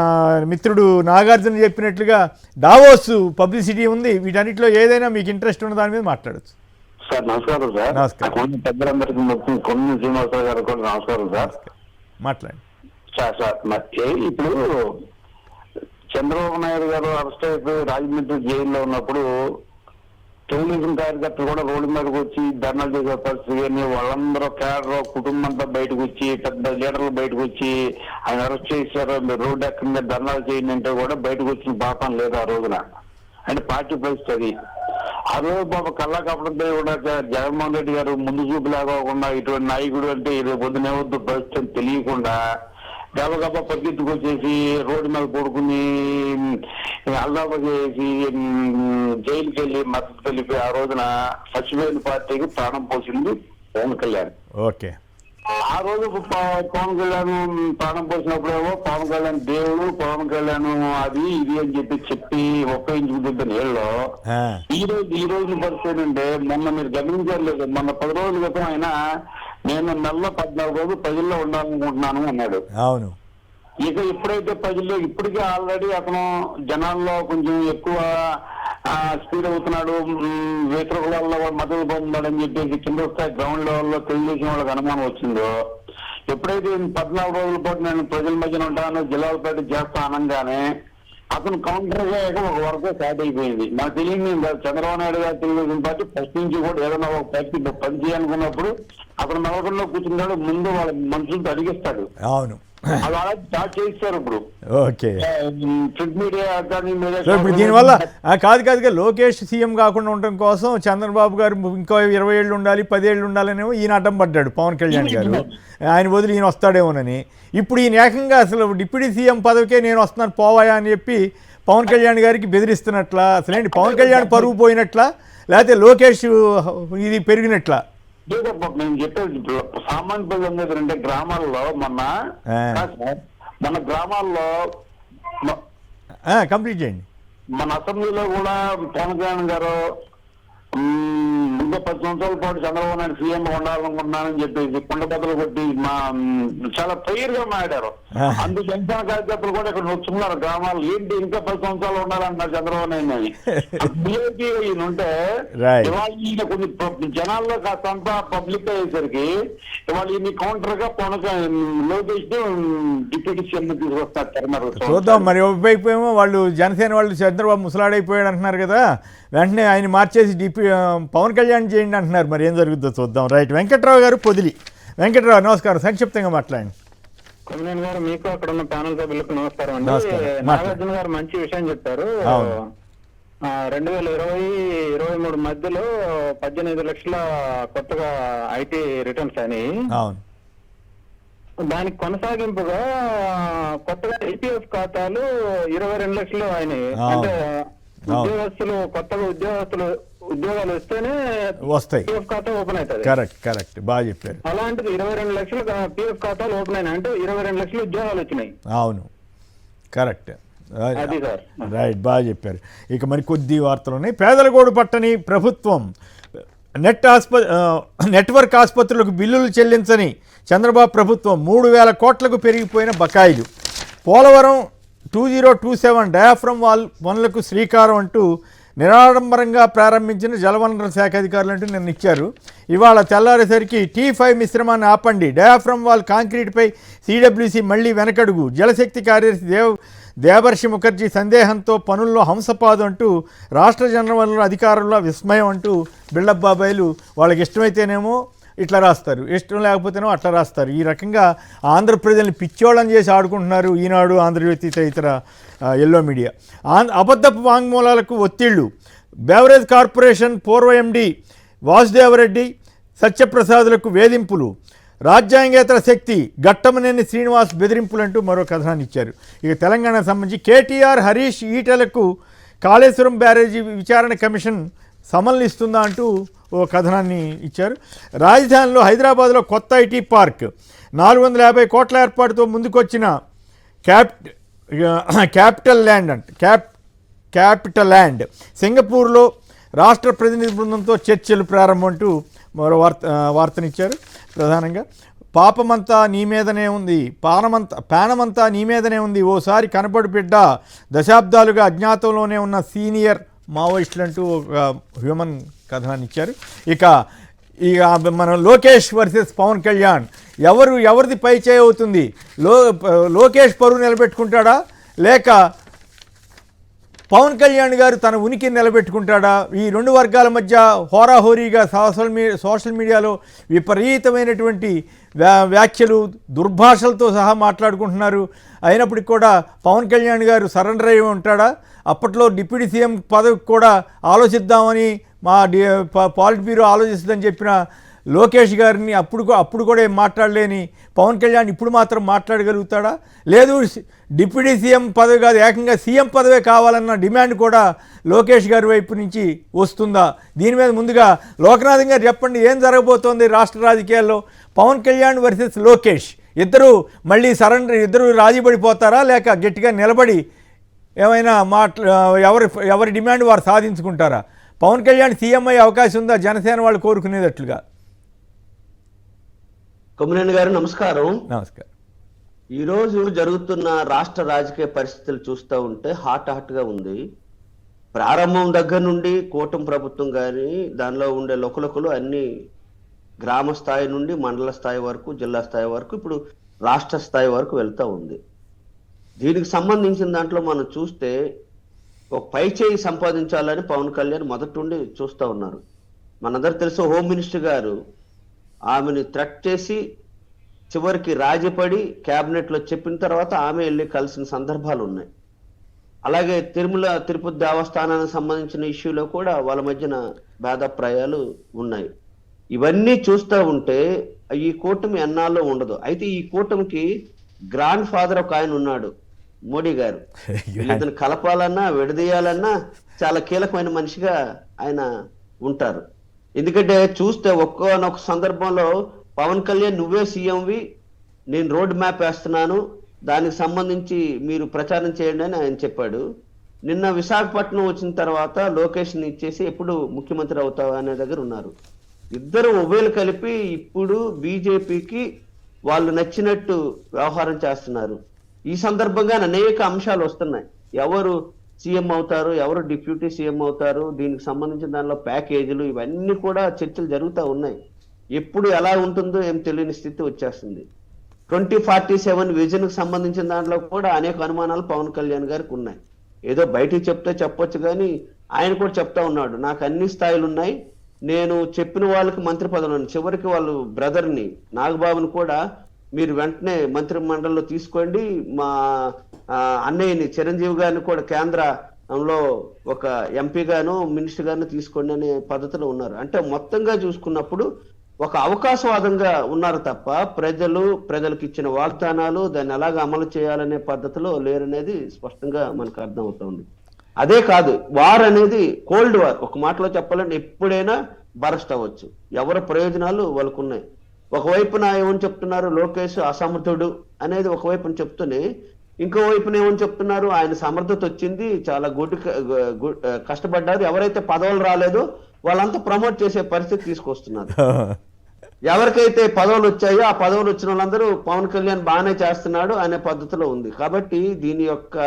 మిత్రుడు నాగార్జున చెప్పినట్లుగా డావోస్ పబ్లిసిటీ ఉంది. వీటన్నిటిలో ఏదైనా మీకు ఇంట్రెస్ట్ ఉన్న దాని మీద మాట్లాడచ్చు. సార్ నమస్కారం సార్. నమస్కారం. పెద్దలందరికీ మొత్తం కొన్ని శ్రీనివాసరావు గారు కూడా నమస్కారం సార్. మాట్లాడండి సార్ మరి ఇప్పుడు చంద్రబాబు నాయుడు గారు అరెస్ట్ అయిపోయి రాజమండ్రి జైల్లో ఉన్నప్పుడు తెలుగుదేశం కార్యకర్తలు కూడా రోడ్డు మీదకి వచ్చి ధర్నాలు చేసే పరిస్థితి, కానీ వాళ్ళందరూ కేడర్ కుటుంబం అంతా బయటకు వచ్చి పెద్ద లీడర్లు బయటకు వచ్చి ఆయన అరెస్ట్ చేశారు, మీరు రోడ్డు ఎక్కడ మీద ధర్నాలు చేయండి అంటే కూడా బయటకు వచ్చిన పాపం లేదు ఆ రోజున. అంటే పార్టీ పరిస్థితి అది. ఆ రోజు పాప కల్లా కప్పడంతో కూడా జగన్మోహన్ రెడ్డి గారు ముందు చూపు లేకోకుండా ఇటువంటి నాయకుడు అంటే ఇది పొద్దునే వద్దు పరిస్థితి తెలియకుండా గబగబా పరిగెత్తుకొచ్చేసి రోడ్డు మీద పడుకుని అల్లాప చేసి జైలుకి వెళ్ళి మద్దతు తెలిపి ఆ రోజున సచివేలు పార్టీకి ప్రాణం పోసింది పవన్ కళ్యాణ్. ఓకే. ఆ రోజు పవన్ కళ్యాణ్ ప్రాణం పోసినప్పుడేమో పవన్ కళ్యాణ్ దేవుడు, పవన్ కళ్యాణ్ అది ఇది అని చెప్పి ఒప్పించుకుంటుంది నీళ్ళలో. ఈ రోజు పరిస్థితి అంటే మొన్న మీరు గమనించలేదు, మొన్న 10 రోజుల క్రితం ఆయన నేను నెలలో 14 రోజులు ప్రజల్లో ఉండాలనుకుంటున్నాను అన్నాడు. అవును. ఇక ఎప్పుడైతే ప్రజల్లో ఇప్పటికే ఆల్రెడీ అతను జనాల్లో కొంచెం ఎక్కువ స్పీడ్ అవుతున్నాడు, వ్యతిరేకులలో మద్దతు పొందాడని చెప్పేసి కింద స్థాయి గ్రౌండ్ లెవెల్లో తెలుగుదేశం వాళ్ళకి అనుమానం వచ్చిందో, ఎప్పుడైతే 14 రోజుల పాటు నేను ప్రజల మధ్యన ఉంటాను, జిల్లాల పేట చేస్తా అనగానే అతను కౌంటర్ గా ఒక వరకు స్టార్ట్ అయిపోయింది. నాకు తెలియదు చంద్రబాబు నాయుడు గారు తెలుగుదేశం పార్టీ ఫస్ట్ నుంచి కూడా ఏదైనా ఒక పార్టీ పని చేయాలనుకున్నప్పుడు అతను నమ్మకంలో కూర్చున్నాడు, ముందు వాళ్ళ మనుషులతో అడిగిస్తాడు. అవును. అలా స్టార్ట్ చేస్తారు ఇప్పుడు. ఓకే. ప్రింట్ మీడియా ఇప్పుడు దీనివల్ల కాదు లోకేష్ సీఎం కాకుండా ఉండటం కోసం చంద్రబాబు గారు ఇంకో 20 ఏళ్ళు ఉండాలి, 10 ఏళ్ళు ఉండాలనేమో ఈయన అడ్డం పడ్డాడు పవన్ కళ్యాణ్ గారు. ఆయన వదిలి ఈయన వస్తాడేమోనని. ఇప్పుడు ఈయన ఏకంగా అసలు డిప్యూటీ సీఎం పదవికే నేను వస్తున్నాను పోవాయా అని చెప్పి పవన్ కళ్యాణ్ గారికి బెదిరిస్తున్నట్లా? అసలేంటి పవన్ కళ్యాణ్ పరువు పోయినట్లా, లేకపోతే లోకేష్ ఇది పెరిగినట్లా? నేను చెప్పేది సామాన్య ప్రజలు అంటే గ్రామాల్లో మన గ్రామాల్లో కంప్లీట్ చేయండి. మన అసెంబ్లీలో కూడా పవన్ కళ్యాణ్ గారు ఇంకా 10 సంవత్సరాల పాటు చంద్రబాబు నాయుడు సీఎం ఉండాలనుకుంటున్నానని చెప్పేసి కుండ బద్దలు కొట్టి చాలా క్లియర్ గా మాట్లాడారు. అందుకు జనసేన కార్యకర్తలు కూడా ఇక్కడ నొచ్చుకున్నారు గ్రామాలు, ఏంటి ఇంకా 10 సంవత్సరాలు ఉండాలంటున్నారు చంద్రబాబు నాయుడు అని. బీజేపీ ఈయన ఉంటే ఇవాళ ఈయన కొన్ని జనాల్లో కాస్తంతా పబ్లిక్ అయ్యేసరికి ఇవాళ ఈయన కౌంటర్ గా లోకేష్ డిప్యూటీ సీఎం తీసుకొస్తారు. చూద్దాం మరి. ఒకవైపు వాళ్ళు జనసేన వాళ్ళు చంద్రబాబు ముసలాడైపోయాడు అంటున్నారు కదా, వెంటనే ఆయన మార్చేసి పవన్ కళ్యాణ్ చేయండి అంటున్నారు. మరి ఏం జరుగుతుందో చూద్దాం. రైట్. వెంకట్రావు గారు పొదిలి. వెంకట్రావు నమస్కారం, సంక్షిప్తంగా మాట్లాడండి. కొమ్మినేని గారు, మీకు అక్కడ ఉన్న ప్యానల్ సభ్యులకు నమస్కారం అండి. నాగార్జున గారు మంచి విషయం చెప్పారు. 2020-23 మధ్యలో 18 లక్షల కొత్తగా ఐటీ రిటర్న్స్ అని, దానికి కొనసాగింపుగా కొత్తగా ఈపీఎఫ్ ఖాతాలు 22 లక్షలు అయినాయి. అంటే ఉద్యోగస్తులు కొత్తగా ఉద్యోగాలు వస్తేనే వస్తాయి, పిఎఫ్ ఖాతా ఓపెన్ అవుతుంది. కరెక్ట్, బాగా చెప్పారు. అలాంటిది 22 లక్షలు పిఎఫ్ ఖాతాలు ఓపెన్ అయినాయి అంటే 22 లక్షలు ఉద్యోగాలు వచ్చినాయి. అవును, కరెక్ట్. రైట్, బాగా చెప్పారు. ఇక మరి కొద్ది వార్తలు ఉన్నాయి. పేదలగోడు పట్టని ప్రభుత్వం నెట్వర్క్ ఆసుపత్రులకు బిల్లులు చెల్లించని చంద్రబాబు ప్రభుత్వం 3,000 కోట్లకు పెరిగిపోయిన బకాయిలు. పోలవరం 2027 డయాఫ్రమ్ పనులకు శ్రీకారం అంటూ నిరాడంబరంగా ప్రారంభించిన జలవనరుల శాఖ అధికారులు అంటూ నిన్న ఇచ్చారు. ఇవాళ తెల్లారేసరికి T5 మిశ్రమాన్ని ఆపండి, డయాఫ్రమ్ వాల్ కాంక్రీట్పై CWC మళ్లీ వెనకడుగు, జలశక్తి కార్యదర్శి దేవర్షి ముఖర్జీ సందేహంతో పనుల్లో హంసపాదు అంటూ రాష్ట్ర జలవనరుల అధికారుల విస్మయం అంటూ బిల్డప్ బాబాయిలు వాళ్ళకి ఇష్టమైతేనేమో ఇట్లా రాస్తారు, ఇష్టం లేకపోతేనో అట్లా రాస్తారు. ఈ రకంగా ఆంధ్రప్రజల్ని పిచ్చోళం చేసి ఆడుకుంటున్నారు ఈనాడు, ఆంధ్రజ్యోతి తదితర ఎల్లో మీడియా. అబద్ధపు వాంగ్మూలాలకు ఒత్తిళ్లు. బెవరేజ్ కార్పొరేషన్ పూర్వ MD వాసుదేవరెడ్డి, సత్యప్రసాద్లకు వేధింపులు. రాజ్యాంగేతర శక్తి ఘట్టమనేని శ్రీనివాస్ బెదిరింపులంటూ మరో కథనాన్ని ఇచ్చారు. ఇక తెలంగాణకు సంబంధించి కేటీఆర్, హరీష్, ఈటలకు కాళేశ్వరం బ్యారేజీ విచారణ కమిషన్ సమన్లు ఇస్తుందా అంటూ ఓ కథనాన్ని ఇచ్చారు. రాజధానిలో హైదరాబాద్లో కొత్త ఐటీ పార్క్ 450 కోట్ల ఏర్పాటుతో ముందుకొచ్చిన క్యాపిటల్ ల్యాండ్ సింగపూర్లో రాష్ట్ర ప్రతినిధి బృందంతో చర్చలు ప్రారంభం అంటూ మరో వార్తనిచ్చారు. ప్రధానంగా పాపమంతా నీ మీదనే ఉంది, పానమంతా నీ మీదనే ఉంది, ఓసారి కనపడు బిడ్డ, దశాబ్దాలుగా అజ్ఞాతంలోనే ఉన్న సీనియర్ మావోయిస్టులు అంటూ ఒక హ్యూమన్ కథనాన్ని ఇచ్చారు. ఇక మనం లోకేష్ వర్సెస్ పవన్ కళ్యాణ్, ఎవరిది పై చేయి అవుతుంది? లోకేష్ పరువు నిలబెట్టుకుంటాడా లేక పవన్ కళ్యాణ్ గారు తన ఉనికిని నిలబెట్టుకుంటాడా? ఈ రెండు వర్గాల మధ్య హోరాహోరీగా సోషల్ మీడియాలో విపరీతమైనటువంటి వ్యాఖ్యలు, దుర్భాషలతో సహా మాట్లాడుకుంటున్నారు. అయినప్పటికీ కూడా పవన్ కళ్యాణ్ గారు సరెండర్ అయి ఉంటాడా? అప్పట్లో డిప్యూటీ సీఎం పదవికి కూడా ఆలోచిద్దామని మా పాలిట్ బ్యూరో ఆలోచిస్తుందని చెప్పిన లోకేష్ గారిని అప్పుడు కూడా ఏం మాట్లాడలేని పవన్ కళ్యాణ్ ఇప్పుడు మాత్రం మాట్లాడగలుగుతాడా? లేదు డిప్యూటీ సీఎం పదవి కాదు, ఏకంగా సీఎం పదవే కావాలన్న డిమాండ్ కూడా లోకేష్ గారి వైపు నుంచి వస్తుందా? దీని మీద ముందుగా లోకనాథన్ గారు చెప్పండి, ఏం జరగబోతోంది రాష్ట్ర రాజకీయాల్లో? పవన్ కళ్యాణ్ వర్సెస్ లోకేష్ ఇద్దరు మళ్ళీ ఇద్దరు రాజీ పడిపోతారా లేక గట్టిగా నిలబడి ఏమైనా ఎవరి డిమాండ్ వారు సాధించుకుంటారా? పవన్ కళ్యాణ్ సీఎం అయ్యే అవకాశం ఉందా జనసేన వాళ్ళు కోరుకునేటట్లుగా? కొమ్మినేని గారు నమస్కారం. నమస్కారం. ఈరోజు జరుగుతున్న రాష్ట్ర రాజకీయ పరిస్థితులు చూస్తూ ఉంటే హాట్గా ఉంది. ప్రారంభం దగ్గర నుండి కూటమి ప్రభుత్వం కానీ దానిలో ఉండే లోకలకులు అన్ని గ్రామ స్థాయి నుండి మండల స్థాయి వరకు, జిల్లా స్థాయి వరకు, ఇప్పుడు రాష్ట్ర స్థాయి వరకు వెళ్తూ ఉంది. దీనికి సంబంధించిన దాంట్లో మనం చూస్తే ఒక పై చేయి సంపాదించాలని పవన్ కళ్యాణ్ మొదటి నుండి చూస్తూ ఉన్నారు. మనందరూ తెలుసు, హోమ్ మినిస్టర్ గారు ఆమెని థ్రెట్ చేసి చివరికి రాజీపడి క్యాబినెట్లో చెప్పిన తర్వాత ఆమె వెళ్ళి కలిసిన సందర్భాలు ఉన్నాయి. అలాగే తిరుపతి దేవస్థానానికి సంబంధించిన ఇష్యూలో కూడా వాళ్ళ మధ్యన భేదాభిప్రాయాలు ఉన్నాయి. ఇవన్నీ చూస్తూ ఉంటే ఈ కూటమి ఎన్నాళ్ళు ఉండదు. అయితే ఈ కూటమికి గ్రాండ్ ఫాదర్ ఒక ఆయన ఉన్నాడు, మోడీ గారు. ఇతను కలపాలన్నా విడదీయాలన్నా చాలా కీలకమైన మనిషిగా ఆయన ఉంటారు. ఎందుకంటే చూస్తే ఒక్కొక్క సందర్భంలో పవన్ కళ్యాణ్ నువ్వే సీఎంవి, నేను రోడ్ మ్యాప్ వేస్తున్నాను, దానికి సంబంధించి మీరు ప్రచారం చేయండి అని ఆయన చెప్పాడు. నిన్న విశాఖపట్నం వచ్చిన తర్వాత లోకేష్ని ఇచ్చేసి ఎప్పుడు ముఖ్యమంత్రి అవుతావా అనే దగ్గర ఉన్నారు. ఇద్దరు ఉభయలు కలిపి ఇప్పుడు బీజేపీకి వాళ్ళు నచ్చినట్టు వ్యవహారం చేస్తున్నారు. ఈ సందర్భంగా అనేక అంశాలు వస్తున్నాయి. ఎవరు సీఎం అవుతారు, ఎవరు డిప్యూటీ సీఎం అవుతారు, దీనికి సంబంధించిన దానిలో ప్యాకేజీలు, ఇవన్నీ కూడా చర్చలు జరుగుతూ ఉన్నాయి. ఎప్పుడు ఎలా ఉంటుందో ఏం తెలియని స్థితి వచ్చేస్తుంది. 2047 విజన్కి సంబంధించిన దాంట్లో కూడా అనేక అనుమానాలు పవన్ కళ్యాణ్ గారికి ఉన్నాయి. ఏదో బయటికి చెప్తే చెప్పొచ్చు కానీ ఆయన కూడా చెప్తా ఉన్నాడు, నాకు అన్ని స్థాయిలు ఉన్నాయి, నేను చెప్పిన వాళ్ళకి మంత్రి పదవులు. చివరికి వాళ్ళు బ్రదర్ని నాగబాబుని కూడా మీరు వెంటనే మంత్రి మండలిలో తీసుకోండి, మా అన్నయ్యని చిరంజీవి గారిని కూడా కేంద్రంలో ఒక ఎంపీ గాను మినిస్టర్ గారిని తీసుకోండి అనే పద్ధతిలో ఉన్నారు. అంటే మొత్తంగా చూసుకున్నప్పుడు ఒక అవకాశవాదంగా ఉన్నారు తప్ప ప్రజలకు ఇచ్చిన వాగ్దానాలు దాన్ని ఎలాగ అమలు చేయాలనే పద్ధతిలో లేరనేది స్పష్టంగా మనకు అర్థమవుతుంది. అదే కాదు, వార్ అనేది కోల్డ్ వార్. ఒక మాటలో చెప్పాలంటే ఎప్పుడైనా బరస్ట్ అవ్వచ్చు. ఎవరి ప్రయోజనాలు వాళ్ళకు ఉన్నాయి. ఒకవైపున ఏమని చెప్తున్నారు, లోకేష్ అసమర్థుడు అనేది ఒకవైపున చెప్తూనే ఇంకో వైపున ఏమని చెప్తున్నారు, ఆయన సమర్థత వచ్చింది, చాలా కష్టపడ్డారు, ఎవరైతే పదవులు రాలేదో వాళ్ళంతా ప్రమోట్ చేసే పరిస్థితి తీసుకొస్తున్నారు. ఎవరికైతే పదవులు వచ్చాయో ఆ పదవులు వచ్చిన వాళ్ళందరూ పవన్ కళ్యాణ్ బాగానే చేస్తున్నాడు అనే పద్ధతిలో ఉంది. కాబట్టి దీని యొక్క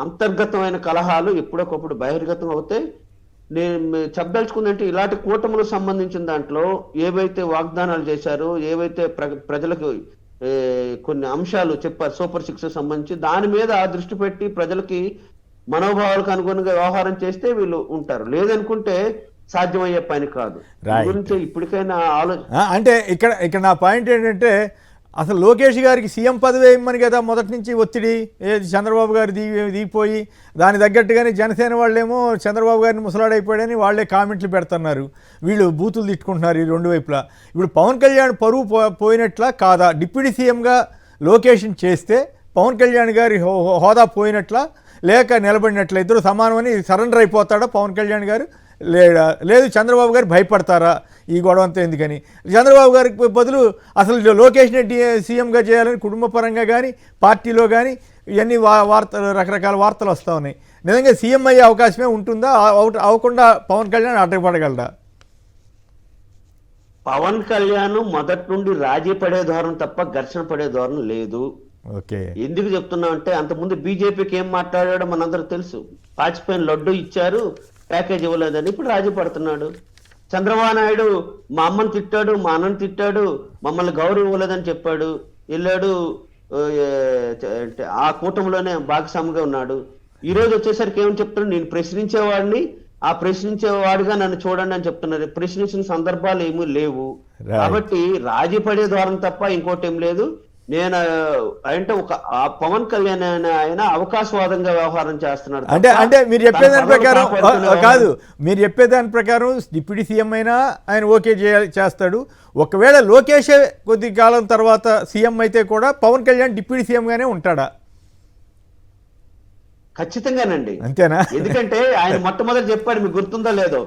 అంతర్గతమైన కలహాలు ఎప్పుడొకప్పుడు బహిర్గతం అవుతాయి. నేను చెప్పదలుచుకుందంటే ఇలాంటి కూటములకు సంబంధించిన దాంట్లో ఏవైతే వాగ్దానాలు చేశారో, ఏవైతే ప్రజలకు కొన్ని అంశాలు చెప్పారు సూపర్ 6 సంబంధించి, దాని మీద దృష్టి పెట్టి ప్రజలకి మనోభావాలకు అనుగుణంగా వ్యవహారం చేస్తే వీళ్ళు ఉంటారు. లేదనుకుంటే సాధ్యమయ్యే పని కాదు. గురించి ఇప్పటికైనా ఆలోచన. అంటే ఇక్కడ నా పాయింట్ ఏంటంటే అసలు లోకేష్ గారికి సీఎం పదవి వేయమని కదా మొదటి నుంచి ఒత్తిడి, చంద్రబాబు గారు దిగిపోయి దాని తగ్గట్టుగానే జనసేన వాళ్ళేమో చంద్రబాబు గారిని ముసలాడైపోయాడని వాళ్ళే కామెంట్లు పెడుతున్నారు, వీళ్ళు బూతులు తిట్టుకుంటున్నారు ఈ రెండు వైపులా. ఇప్పుడు పవన్ కళ్యాణ్ పరువు పోయినట్లా కాదా? డిప్యూటీ సీఎంగా లొకేషన్ చేస్తే పవన్ కళ్యాణ్ గారి హోదా పోయినట్లా లేక నిలబడినట్ల? ఇద్దరు సమానమని సరెండర్ అయిపోతాడా పవన్ కళ్యాణ్ గారు? లేదు చంద్రబాబు గారు భయపడతారా ఈ గొడవ అంతా ఎందుకని? చంద్రబాబు గారికి బదులు అసలు లోకేష్ని సీఎంగా చేయాలని కుటుంబ పరంగా కానీ పార్టీలో కానీ ఇవన్నీ రకరకాల వార్తలు వస్తూ ఉన్నాయి. నిజంగా సీఎం అయ్యే అవకాశమే ఉంటుందా? అవ్వకుండా పవన్ కళ్యాణ్ అడ్డపడగలడా? పవన్ కళ్యాణ్ మొదటి నుండి రాజీ పడే ధోరణి తప్ప ఘర్షణ పడే ధోరణి లేదు. ఓకే, ఎందుకు చెప్తున్నా అంటే అంతకుముందు బీజేపీకి ఏం మాట్లాడాడో మనందరూ తెలుసు. వాజ్పేయి లడ్డు ఇచ్చారు, ప్యాకేజ్ ఇవ్వలేదని ఇప్పుడు రాజీ పడుతున్నాడు. చంద్రబాబు నాయుడు మా అమ్మని తిట్టాడు, మా అన్నని తిట్టాడు, మమ్మల్ని గౌరవం ఇవ్వలేదని చెప్పాడు, వెళ్ళాడు ఆ కూటమిలోనే భాగస్వామిగా ఉన్నాడు. ఈ రోజు వచ్చేసరికి ఏమని చెప్తున్నాడు, నేను ప్రశ్నించేవాడిని, ఆ ప్రశ్నించేవాడిగా నన్ను చూడండి అని చెప్తున్నారు. ప్రశ్నించిన సందర్భాలు ఏమీ లేవు. కాబట్టి రాజీ పడే ద్వారం తప్ప ఇంకోటి ఏం లేదు. నేను అంటే ఒక పవన్ కళ్యాణ్ ఆయన అవకాశవాదంగా వ్యవహారం చేస్తున్నాడు. అంటే మీరు చెప్పేదాని ప్రకారం కాదు, మీరు చెప్పేదాని ప్రకారం డిప్యూటీ సీఎం అయినా ఆయన ఓకే చేస్తాడు. ఒకవేళ లోకేష్ కొద్ది కాలం తర్వాత సీఎం అయితే కూడా పవన్ కళ్యాణ్ డిప్యూటీ సీఎంగానే ఉంటాడా? ఖచ్చితంగానండి. అంతేనా? ఎందుకంటే ఆయన మొట్టమొదటి చెప్పాడు, మీకు గుర్తుందో లేదో,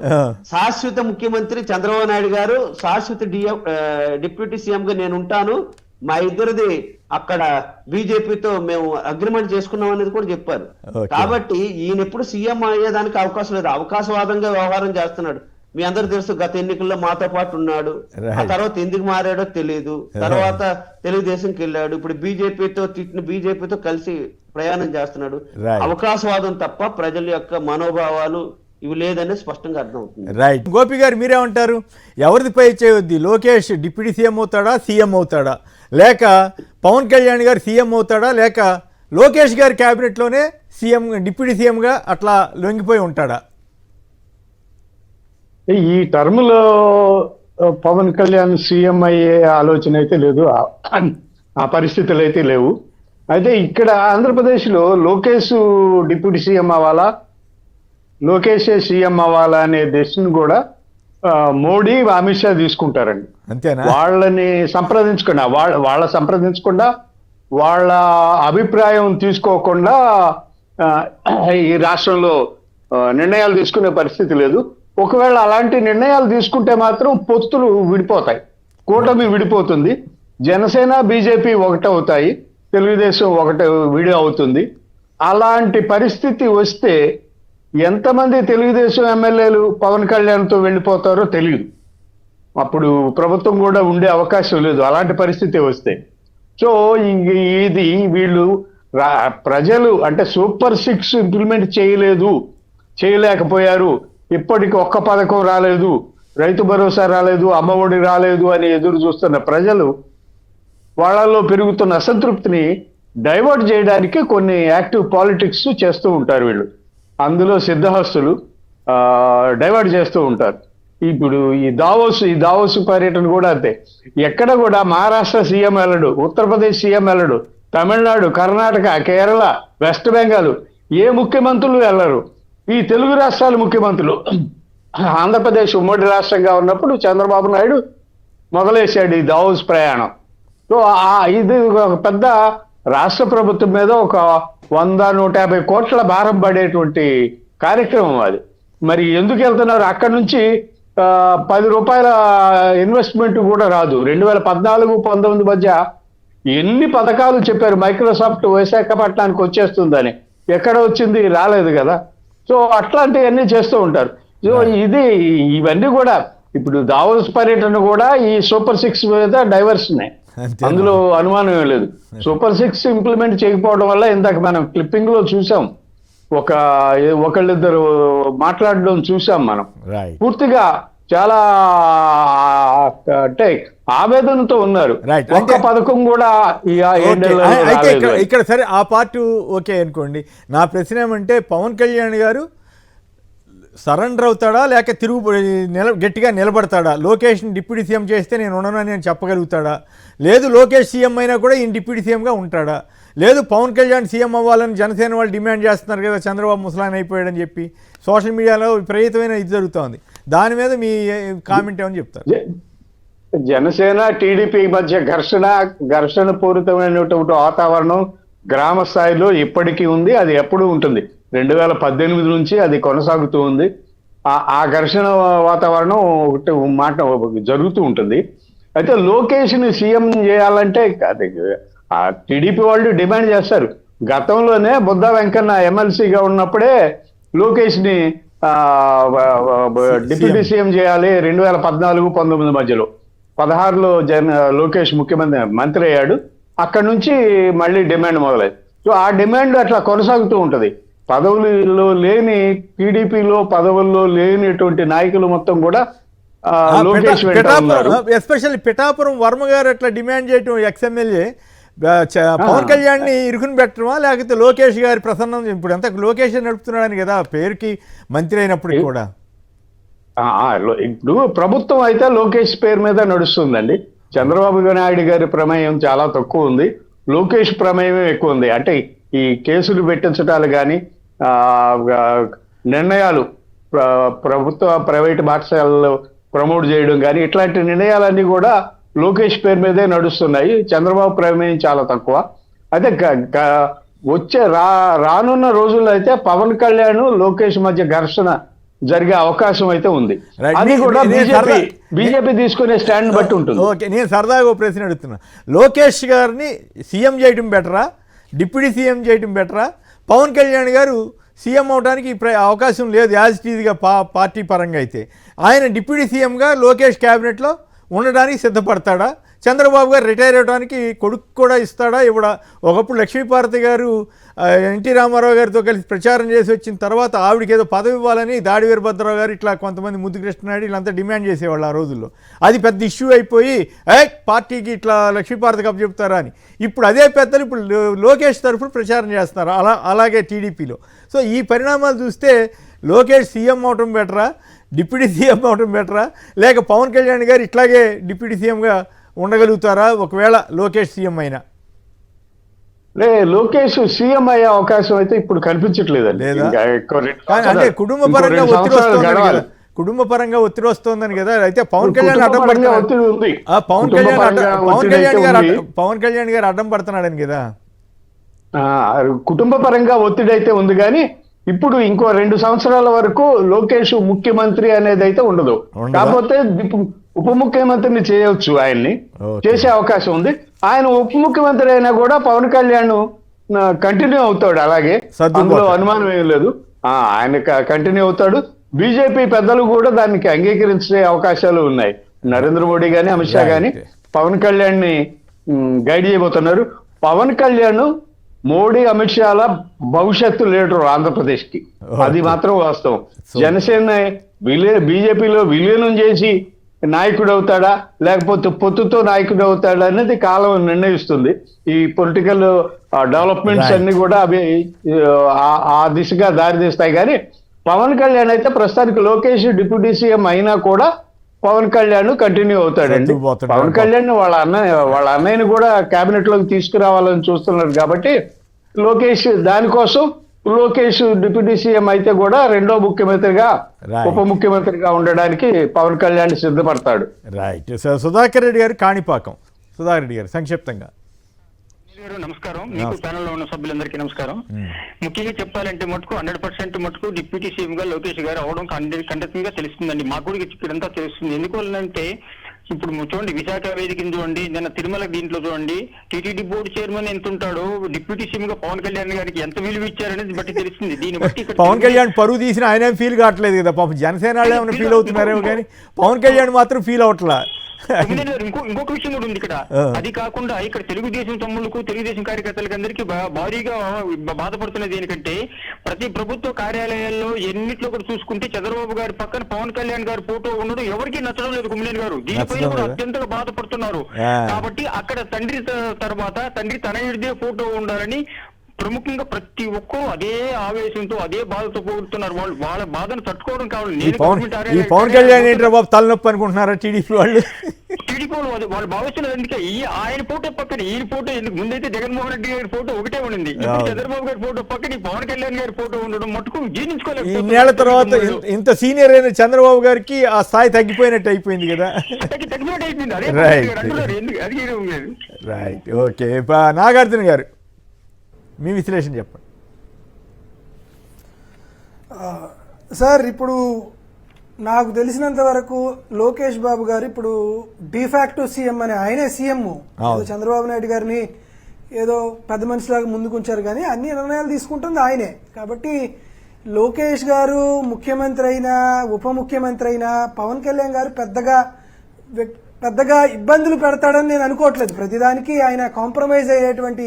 శాశ్వత ముఖ్యమంత్రి చంద్రబాబు నాయుడు గారు శాశ్వత డిప్యూటీ సీఎం గా నేను ఉంటాను, మా ఇద్దరిది అక్కడ బీజేపీతో మేము అగ్రిమెంట్ చేసుకున్నాం అనేది కూడా చెప్పారు. కాబట్టి ఈయన ఎప్పుడు సీఎం అయ్యేదానికి అవకాశం లేదు, అవకాశవాదంగా వ్యవహారం చేస్తున్నాడు. మీ అందరూ తెలుసు, గత ఎన్నికల్లో మాతో పాటు ఉన్నాడు, ఆ తర్వాత ఎందుకు మారాడో తెలియదు, తర్వాత తెలుగుదేశంకి వెళ్ళాడు, ఇప్పుడు బీజేపీతో కలిసి ప్రయాణం చేస్తున్నాడు. అవకాశవాదం తప్ప ప్రజల యొక్క మనోభావాలు ఇవి లేదని స్పష్టంగా అర్థమవుతుంది. రైట్. గోపి గారు మీరేమంటారు? ఎవరిది పై చేయొద్ది? లోకేష్ డిప్యూటీ సీఎం అవుతాడా, సీఎం అవుతాడా, లేక పవన్ కళ్యాణ్ గారు సీఎం అవుతాడా, లేక లోకేష్ గారి క్యాబినెట్లోనే సీఎం డిప్యూటీ సీఎంగా అట్లా లొంగిపోయి ఉంటాడా? ఈ టర్మ్లో పవన్ కళ్యాణ్ సీఎం అయ్యే ఆలోచన అయితే లేదు, ఆ పరిస్థితులు అయితే లేవు. అయితే ఇక్కడ ఆంధ్రప్రదేశ్లో లోకేష్ డిప్యూటీ సీఎం అవ్వాలా, లోకేషే సీఎం అవ్వాలా అనే డెసిషన్ కూడా మోడీ అమిత్ షా తీసుకుంటారండి. అంతేనా? వాళ్ళని సంప్రదించకుండా వాళ్ళ అభిప్రాయం తీసుకోకుండా ఈ రాష్ట్రంలో నిర్ణయాలు తీసుకునే పరిస్థితి లేదు. ఒకవేళ అలాంటి నిర్ణయాలు తీసుకుంటే మాత్రం పొత్తులు విడిపోతాయి, కూటమి విడిపోతుంది, జనసేన బీజేపీ ఒకటవుతాయి, తెలుగుదేశం విడి అవుతుంది. అలాంటి పరిస్థితి వస్తే ఎంతమంది తెలుగుదేశం ఎమ్మెల్యేలు పవన్ కళ్యాణ్తో వెళ్ళిపోతారో తెలియదు. అప్పుడు ప్రభుత్వం కూడా ఉండే అవకాశం లేదు అలాంటి పరిస్థితి వస్తే. సో ఇది వీళ్ళు ప్రజలు అంటే సూపర్ 6 ఇంప్లిమెంట్ చేయలేకపోయారు, ఇప్పటికి ఒక్క పథకం రాలేదు, రైతు భరోసా రాలేదు, అమ్మఒడి రాలేదు అని ఎదురు చూస్తున్న ప్రజలు వాళ్ళల్లో పెరుగుతున్న అసంతృప్తిని డైవర్ట్ చేయడానికి కొన్ని యాక్టివ్ పాలిటిక్స్ చేస్తూ ఉంటారు వీళ్ళు. అందులో సిద్ధహస్తులు డైవర్ట్ చేస్తూ ఉంటారు. ఇప్పుడు ఈ దావోస్ పర్యటన కూడా అంతే. ఎక్కడ కూడా మహారాష్ట్ర సీఎం వెళ్ళడు, ఉత్తరప్రదేశ్ సీఎం వెళ్ళడు, తమిళనాడు, కర్ణాటక, కేరళ, వెస్ట్ బెంగాల్ ఏ ముఖ్యమంత్రులు వెళ్ళరు. ఈ తెలుగు రాష్ట్రాల ముఖ్యమంత్రులు, ఆంధ్రప్రదేశ్ ఉమ్మడి రాష్ట్రంగా ఉన్నప్పుడు చంద్రబాబు నాయుడు మొదలేశాడు ఈ దావోస్ ప్రయాణం. సో ఇది ఒక పెద్ద రాష్ట్ర ప్రభుత్వం మీద ఒక 100-150 కోట్ల భారం పడేటువంటి కార్యక్రమం అది. మరి ఎందుకు వెళ్తున్నారు? అక్కడి నుంచి 10 రూపాయల ఇన్వెస్ట్మెంట్ కూడా రాదు. 2014-19 మధ్య ఎన్ని పథకాలు చెప్పారు, మైక్రోసాఫ్ట్ విశాఖపట్నానికి వచ్చేస్తుందని, ఎక్కడ వచ్చింది? రాలేదు కదా. సో అట్లాంటివన్నీ చేస్తూ ఉంటారు. సో ఇవన్నీ కూడా ఇప్పుడు దావోస్ పర్యటన కూడా ఈ సూపర్ 6 మీద డైవర్షన్, అందులో అనుమానం లేదు. సూపర్ 6 ఇంప్లిమెంట్ చేయకపోవడం వల్ల ఇందాక మనం క్లిప్పింగ్ లో చూసాం, ఒకళ్ళిద్దరు మాట్లాడడం చూసాం మనం. పూర్తిగా చాలా అంటే ఆవేదనతో ఉన్నారు. ఒక్క పథకం కూడా అయితే ఇక్కడ సరే ఆ పార్ట్ ఓకే అనుకోండి. నా ప్రశ్న ఏమంటే పవన్ కళ్యాణ్ గారు సరెండర్ అవుతాడా లేక గట్టిగా నిలబడతాడా? లోకేష్ని డిప్యూటీ సీఎం చేస్తే నేను ఉండనని నేను చెప్పగలుగుతాడా? లేదు లోకేష్ సీఎం అయినా కూడా ఈయన డిప్యూటీ సీఎంగా ఉంటాడా? లేదు పవన్ కళ్యాణ్ సీఎం అవ్వాలని జనసేన వాళ్ళు డిమాండ్ చేస్తున్నారు కదా, చంద్రబాబు ముసలాయన అయిపోయాడని చెప్పి సోషల్ మీడియాలో విపరీతమైన ఇది జరుగుతోంది. దాని మీద మీ కామెంట్ ఏమని చెప్తారు? జనసేన టీడీపీ మధ్య ఘర్షణ పూరితమైనటువంటి వాతావరణం గ్రామ స్థాయిలో ఇప్పటికీ ఉంది. అది ఎప్పుడూ ఉంటుంది. 2018 నుంచి అది కొనసాగుతూ ఉంది. ఆ ఘర్షణ వాతావరణం ఒకటి మాట జరుగుతూ ఉంటుంది. అయితే లోకేష్ని సీఎం చేయాలంటే అది టీడీపీ వాళ్ళు డిమాండ్ చేస్తారు. గతంలోనే బుద్ధా వెంకన్న ఎమ్మెల్సీగా ఉన్నప్పుడే లోకేష్ని డిప్యూటీ సీఎం చేయాలి 2014-19 మధ్యలో. 16లో లోకేష్ మంత్రి అయ్యాడు. అక్కడి నుంచి మళ్ళీ డిమాండ్ మొదలైంది. సో ఆ డిమాండ్ అట్లా కొనసాగుతూ ఉంటుంది. పదవుల్లో లేని టీడీపీలో పదవుల్లో లేనిటువంటి నాయకులు మొత్తం కూడా లోకేష్ ఎస్పెషల్లీ పిఠాపురం వర్మ గారు అట్లా డిమాండ్ చేయటం ఎక్స్ఎమ్మెల్యే పవన్ కళ్యాణ్ ని ఇరుకుని పెట్టడమా లేకపోతే లోకేష్ గారి ప్రసన్నం? ఇప్పుడు అంతా లోకేష్ నడుపుతున్నాడని కదా పేరుకి మంత్రి అయినప్పుడు కూడా. ఇప్పుడు ప్రభుత్వం అయితే లోకేష్ పేరు మీద నడుస్తుందండి. చంద్రబాబు నాయుడు గారి ప్రమేయం చాలా తక్కువ ఉంది. లోకేష్ ప్రమేయం ఎక్కువ ఉంది. అంటే ఈ కేసులు పెట్టించడాలు కానీ నిర్ణయాలు ప్రభుత్వ ప్రైవేటు పాఠశాలలో ప్రమోట్ చేయడం కానీ ఇట్లాంటి నిర్ణయాలన్నీ కూడా లోకేష్ పేరు మీదే నడుస్తున్నాయి. చంద్రబాబు ప్రమేయం చాలా తక్కువ. అయితే రానున్న రోజుల్లో అయితే పవన్ కళ్యాణ్ లోకేష్ మధ్య ఘర్షణ జరిగే అవకాశం అయితే ఉంది. అది కూడా బీజేపీ తీసుకునే స్టాండ్ బట్టి ఉంటుంది. ఓకే, నేను సరదాగా ఒక ప్రశ్న అడుగుతున్నా. లోకేష్ గారిని సీఎం చేయడం బెటరా, డిప్యూటీ సీఎం చేయడం బెటరా? పవన్ కళ్యాణ్ గారు సీఎం అవడానికి అవకాశం లేదు యాజ్ ఇట్ ఈజ్గా పార్టీ పరంగా. అయితే ఆయన డిప్యూటీ సీఎంగా లోకేష్ క్యాబినెట్లో ఉండడానికి సిద్ధపడతాడా? చంద్రబాబు గారు రిటైర్ అవ్వడానికి కొడుకు కూడా ఇస్తాడా ఇవ్వడా? ఒకప్పుడు లక్ష్మీపార్వతి గారు ఎన్టీ రామారావు గారితో కలిసి ప్రచారం చేసి వచ్చిన తర్వాత ఆవిడకి ఏదో పదవి ఇవ్వాలని దాడి వీరభద్రరావు గారు ఇట్లా కొంతమంది ముద్దు కృష్ణనాయుడు వీళ్ళంతా డిమాండ్ చేసేవాళ్ళు ఆ రోజుల్లో. అది పెద్ద ఇష్యూ అయిపోయి పార్టీకి ఇట్లా లక్ష్మీపార్వతికి అప్పచెప్తారా అని. ఇప్పుడు అదే పెద్దలు ఇప్పుడు లోకేష్ తరఫున ప్రచారం చేస్తున్నారు అలాగే టీడీపీలో. సో ఈ పరిణామాలు చూస్తే లోకేష్ సీఎం అవటం బెటరా, డిప్యూటీ సీఎం అవటం బెటరా, లేక పవన్ కళ్యాణ్ గారు ఇట్లాగే డిప్యూటీ సీఎంగా ఉండగలుగుతారా ఒకవేళ లోకేష్ సీఎం అయినా? లోకేష్ సీఎం అయ్యే అవకాశం అయితే ఇప్పుడు కనిపించట్లేదండి. అంటే కుటుంబ పరంగా ఒత్తిడి వస్తుంది కదా, కుటుంబ పరంగా ఒత్తిడి వస్తుందని కదా. అయితే పవన్ కళ్యాణ్ అడ్డం పడుతుంది, పవన్ కళ్యాణ్ గారు అడ్డం పడుతున్నాడని కదా. కుటుంబ పరంగా ఒత్తిడి అయితే ఉంది కానీ ఇప్పుడు ఇంకో 2 సంవత్సరాల వరకు లోకేష్ ముఖ్యమంత్రి అనేది అయితే ఉండదు. కాకపోతే ఉప ముఖ్యమంత్రిని చేయవచ్చు, ఆయన్ని చేసే అవకాశం ఉంది. ఆయన ఉప ముఖ్యమంత్రి అయినా కూడా పవన్ కళ్యాణ్ కంటిన్యూ అవుతాడు, అలాగే అందులో అనుమానం ఏం లేదు. ఆయన కంటిన్యూ అవుతాడు. బీజేపీ పెద్దలు కూడా దానికి అంగీకరించే అవకాశాలు ఉన్నాయి. నరేంద్ర మోడీ గాని అమిత్ షా గాని పవన్ కళ్యాణ్ ని గైడ్ చేయబోతున్నారు. పవన్ కళ్యాణ్ మోడీ అమిత్ షాల భవిష్యత్తు లీడరు ఆంధ్రప్రదేశ్ కి, అది మాత్రం వాస్తవం. జనసేన బీజేపీలో విలీనం చేసి నాయకుడు అవుతాడా లేకపోతే పొత్తుతో నాయకుడు అవుతాడా అనేది కాలం నిర్ణయిస్తుంది. ఈ పొలిటికల్ డెవలప్మెంట్స్ అన్ని కూడా అవి ఆ దిశగా దారితీస్తాయి. కానీ పవన్ కళ్యాణ్ అయితే ప్రస్తుతానికి లోకేష్ డిప్యూటీ సీఎం అయినా కూడా పవన్ కళ్యాణ్ కంటిన్యూ అవుతాడండి. పవన్ కళ్యాణ్ వాళ్ళ అన్నయ్యని కూడా కేబినెట్ లోకి తీసుకురావాలని చూస్తున్నారు. కాబట్టి దానికోసం లోకేష్ డిప్యూటీ సీఎం అయితే కూడా రెండో ముఖ్యమంత్రిగా ఉప ముఖ్యమంత్రిగా ఉండడానికి పవన్ కళ్యాణ్ సిద్ధపడతాడు. రైట్. సుధాకర్ రెడ్డి గారు కాణిపాకం. సుధాకర్ రెడ్డి గారు సంక్షిప్తంగా. నమస్కారం. మీకు ప్యానల్ లో ఉన్న సభ్యులందరికీ నమస్కారం. ముఖ్యంగా చెప్పాలంటే మటుకు 100% మటుకు డిప్యూటీ సీఎం గా లోకేష్ గారు అవడం ఖండితంగా తెలుస్తుందండి. మాకు కూడా ఇక్కడంతా తెలుస్తుంది. ఎందువల్లంటే ఇప్పుడు చూడండి, విశాఖ వేదికని చూడండి, నిన్న తిరుమల దీంట్లో చూడండి, టీటీడీ బోర్డు చైర్మన్ ఎంత ఉంటాడో డిప్యూటీ సీఎం గా పవన్ కళ్యాణ్ గారికి ఎంత విలువ ఇచ్చారనేది బట్టి తెలుస్తుంది. దీన్ని బట్టి పవన్ కళ్యాణ్ పరువు తీసిన ఆయన ఫీల్ కావట్లేదు కదా, పాపం జనసేన వాళ్ళు ఏమైనా ఫీల్ అవుతున్నారేమో కానీ పవన్ కళ్యాణ్ మాత్రం ఫీల్ అవట్లా. ఇంకొక విషయం కూడా ఉంది ఇక్కడ. అది కాకుండా ఇక్కడ తెలుగుదేశం తమ్ముళ్లకు తెలుగుదేశం కార్యకర్తలకు అందరికీ భారీగా బాధపడుతున్నది ఏంటంటే ప్రతి ప్రభుత్వ కార్యాలయాల్లో ఎన్నిట్లో కూడా చూసుకుంటే చంద్రబాబు గారి పక్కన పవన్ కళ్యాణ్ గారి ఫోటో ఉండడం ఎవరికి నచ్చడం లేదు. కుమ్మినేని గారు దీనిపైన కూడా అత్యంతగా బాధపడుతున్నారు. కాబట్టి అక్కడ తండ్రి తర్వాత తండ్రి తనయుడిదే ఫోటో ఉండాలని ప్రముఖంగా ప్రతి ఒక్కరూ అదే ఆవేశంతో అదే బాధతో పోతున్నారు. వాళ్ళు వాళ్ళ బాధను తట్టుకోవడం కావాలి. ఈ పవన్ కళ్యాణ్ ఏంటి బాబు తలనొప్పి అనుకుంటున్నారా టీడీపీ వాళ్ళు? టీడీపీ వాళ్ళు భావిస్తున్నారు. ఎందుకే ఆయన ఫోటో పక్కన ఈయన ఫోటో ఎందుకు? ముందైతే జగన్మోహన్ రెడ్డి గారి ఫోటో ఒకటే ఉండింది, ఇప్పుడు చంద్రబాబు గారి ఫోటో పక్కన ఈ పవన్ కళ్యాణ్ గారి ఫోటో ఉండడం మటుకు జీర్ణించుకోలేదు. ఇన్నేళ్ల తర్వాత ఇంత సీనియర్ అయిన చంద్రబాబు గారికి ఆ స్థాయి తగ్గిపోయినట్టు అయిపోయింది కదా. తగ్గిపోయినట్టు అయిపోయింది. అదే అంటున్నారు. ఎందుకు అది రైట్. ఓకే, నాగార్జున గారు మీ విశ్లేషణ చెప్పండి. సార్, ఇప్పుడు నాకు తెలిసినంత వరకు లోకేష్ బాబు గారు ఇప్పుడు డిఫాక్టో సీఎం అని, ఆయనే సీఎం. చంద్రబాబు నాయుడు గారిని ఏదో పెద్ద మనిషిలాగా ముందుకుంచారు, కానీ అన్ని నిర్ణయాలు తీసుకుంటుంది ఆయనే. కాబట్టి లోకేష్ గారు ముఖ్యమంత్రి అయినా ఉప ముఖ్యమంత్రి అయినా పవన్ కళ్యాణ్ గారు పెద్దగా ఇబ్బందులు పెడతాడని నేను అనుకోవట్లేదు. ప్రతిదానికి ఆయన కాంప్రమైజ్ అయ్యేటువంటి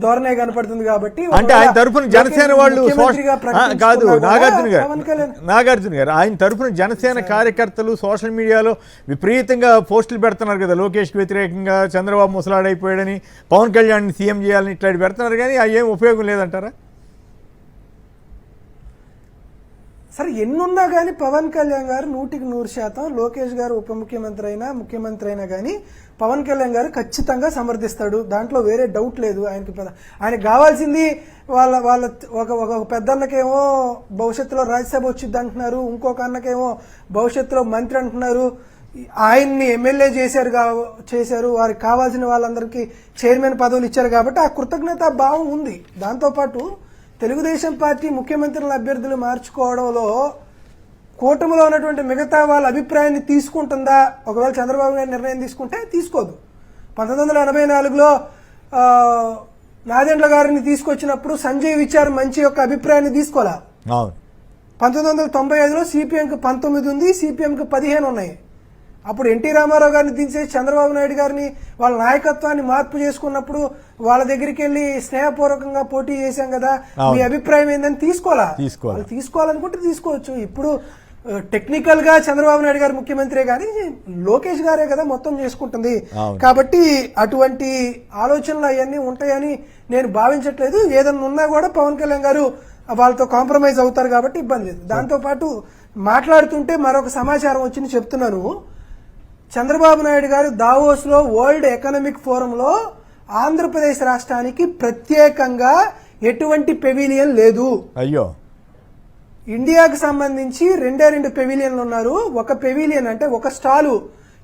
ధోరణే కనపడుతుంది. కాబట్టి అంటే ఆయన తరఫున జనసేన వాళ్ళు కాదు నాగార్జున గారు, ఆయన తరఫున జనసేన కార్యకర్తలు సోషల్ మీడియాలో విపరీతంగా పోస్టులు పెడుతున్నారు కదా, లోకేష్కి వ్యతిరేకంగా చంద్రబాబు ముసలాడైపోయాడని, పవన్ కళ్యాణ్ సీఎం చేయాలని ఇట్లాంటి పెడుతున్నారు, కానీ అవి ఏం ఉపయోగం లేదంటారా? సరే, ఎన్నున్నా కానీ పవన్ కళ్యాణ్ గారు 100% లోకేష్ గారు ఉప ముఖ్యమంత్రి అయినా ముఖ్యమంత్రి అయినా కానీ పవన్ కళ్యాణ్ గారు ఖచ్చితంగా సమర్థిస్తాడు. దాంట్లో వేరే డౌట్ లేదు. ఆయనకు కావాల్సింది వాళ్ళ ఒక పెద్దన్నకేమో భవిష్యత్తులో రాజ్యసభ వచ్చింది అంటున్నారు, ఇంకొక అన్నకేమో భవిష్యత్తులో మంత్రి అంటున్నారు, ఆయన్ని ఎమ్మెల్యే చేశారు, వారికి కావాల్సిన వాళ్ళందరికీ చైర్మన్ పదవులు ఇచ్చారు. కాబట్టి ఆ కృతజ్ఞతా భావం ఉంది. దాంతోపాటు తెలుగుదేశం పార్టీ ముఖ్యమంత్రుల అభ్యర్థులు మార్చుకోవడంలో కూటమిలో ఉన్నటువంటి మిగతా వాళ్ళ అభిప్రాయాన్ని తీసుకుంటుందా? ఒకవేళ చంద్రబాబు గారి నిర్ణయం తీసుకుంటే తీసుకోదు. 1984లో నాదెండ్ల గారిని తీసుకొచ్చినప్పుడు సంజయ్ విచార్ మంచి యొక్క అభిప్రాయాన్ని తీసుకోలే. 1995లో సిపిఎంకి 19 ఉంది, సిపిఎంకి 15 ఉన్నాయి. అప్పుడు ఎన్టీ రామారావు గారిని దించేసి చంద్రబాబు నాయుడు గారిని వాళ్ళ నాయకత్వాన్ని మార్పు చేసుకున్నప్పుడు వాళ్ళ దగ్గరికి వెళ్ళి స్నేహపూర్వకంగా పోటీ చేశాం కదా, మీ అభిప్రాయం ఏందని తీసుకోవాలనుకుంటే తీసుకోవచ్చు. ఇప్పుడు టెక్నికల్ గా చంద్రబాబు నాయుడు గారు ముఖ్యమంత్రి కానీ లోకేష్ గారే కదా మొత్తం చేసుకుంటుంది. కాబట్టి అటువంటి ఆలోచనలు అవన్నీ ఉంటాయని నేను భావించట్లేదు. ఏదన్నా ఉన్నా కూడా పవన్ కళ్యాణ్ గారు వాళ్ళతో కాంప్రమైజ్ అవుతారు కాబట్టి ఇబ్బంది లేదు. దాంతో పాటు మాట్లాడుతుంటే మరొక సమాచారం వచ్చింది చెప్తున్నాను. చంద్రబాబు నాయుడు గారు దావోస్ లో వరల్డ్ ఎకనామిక్ ఫోరంలో ఆంధ్రప్రదేశ్ రాష్ట్రానికి ప్రత్యేకంగా ఎటువంటి పెవిలియన్ లేదు. అయ్యో, ఇండియాకి సంబంధించి 2 పెవిలియన్లు ఉన్నారు. ఒక పెవిలియన్ అంటే ఒక స్టాలు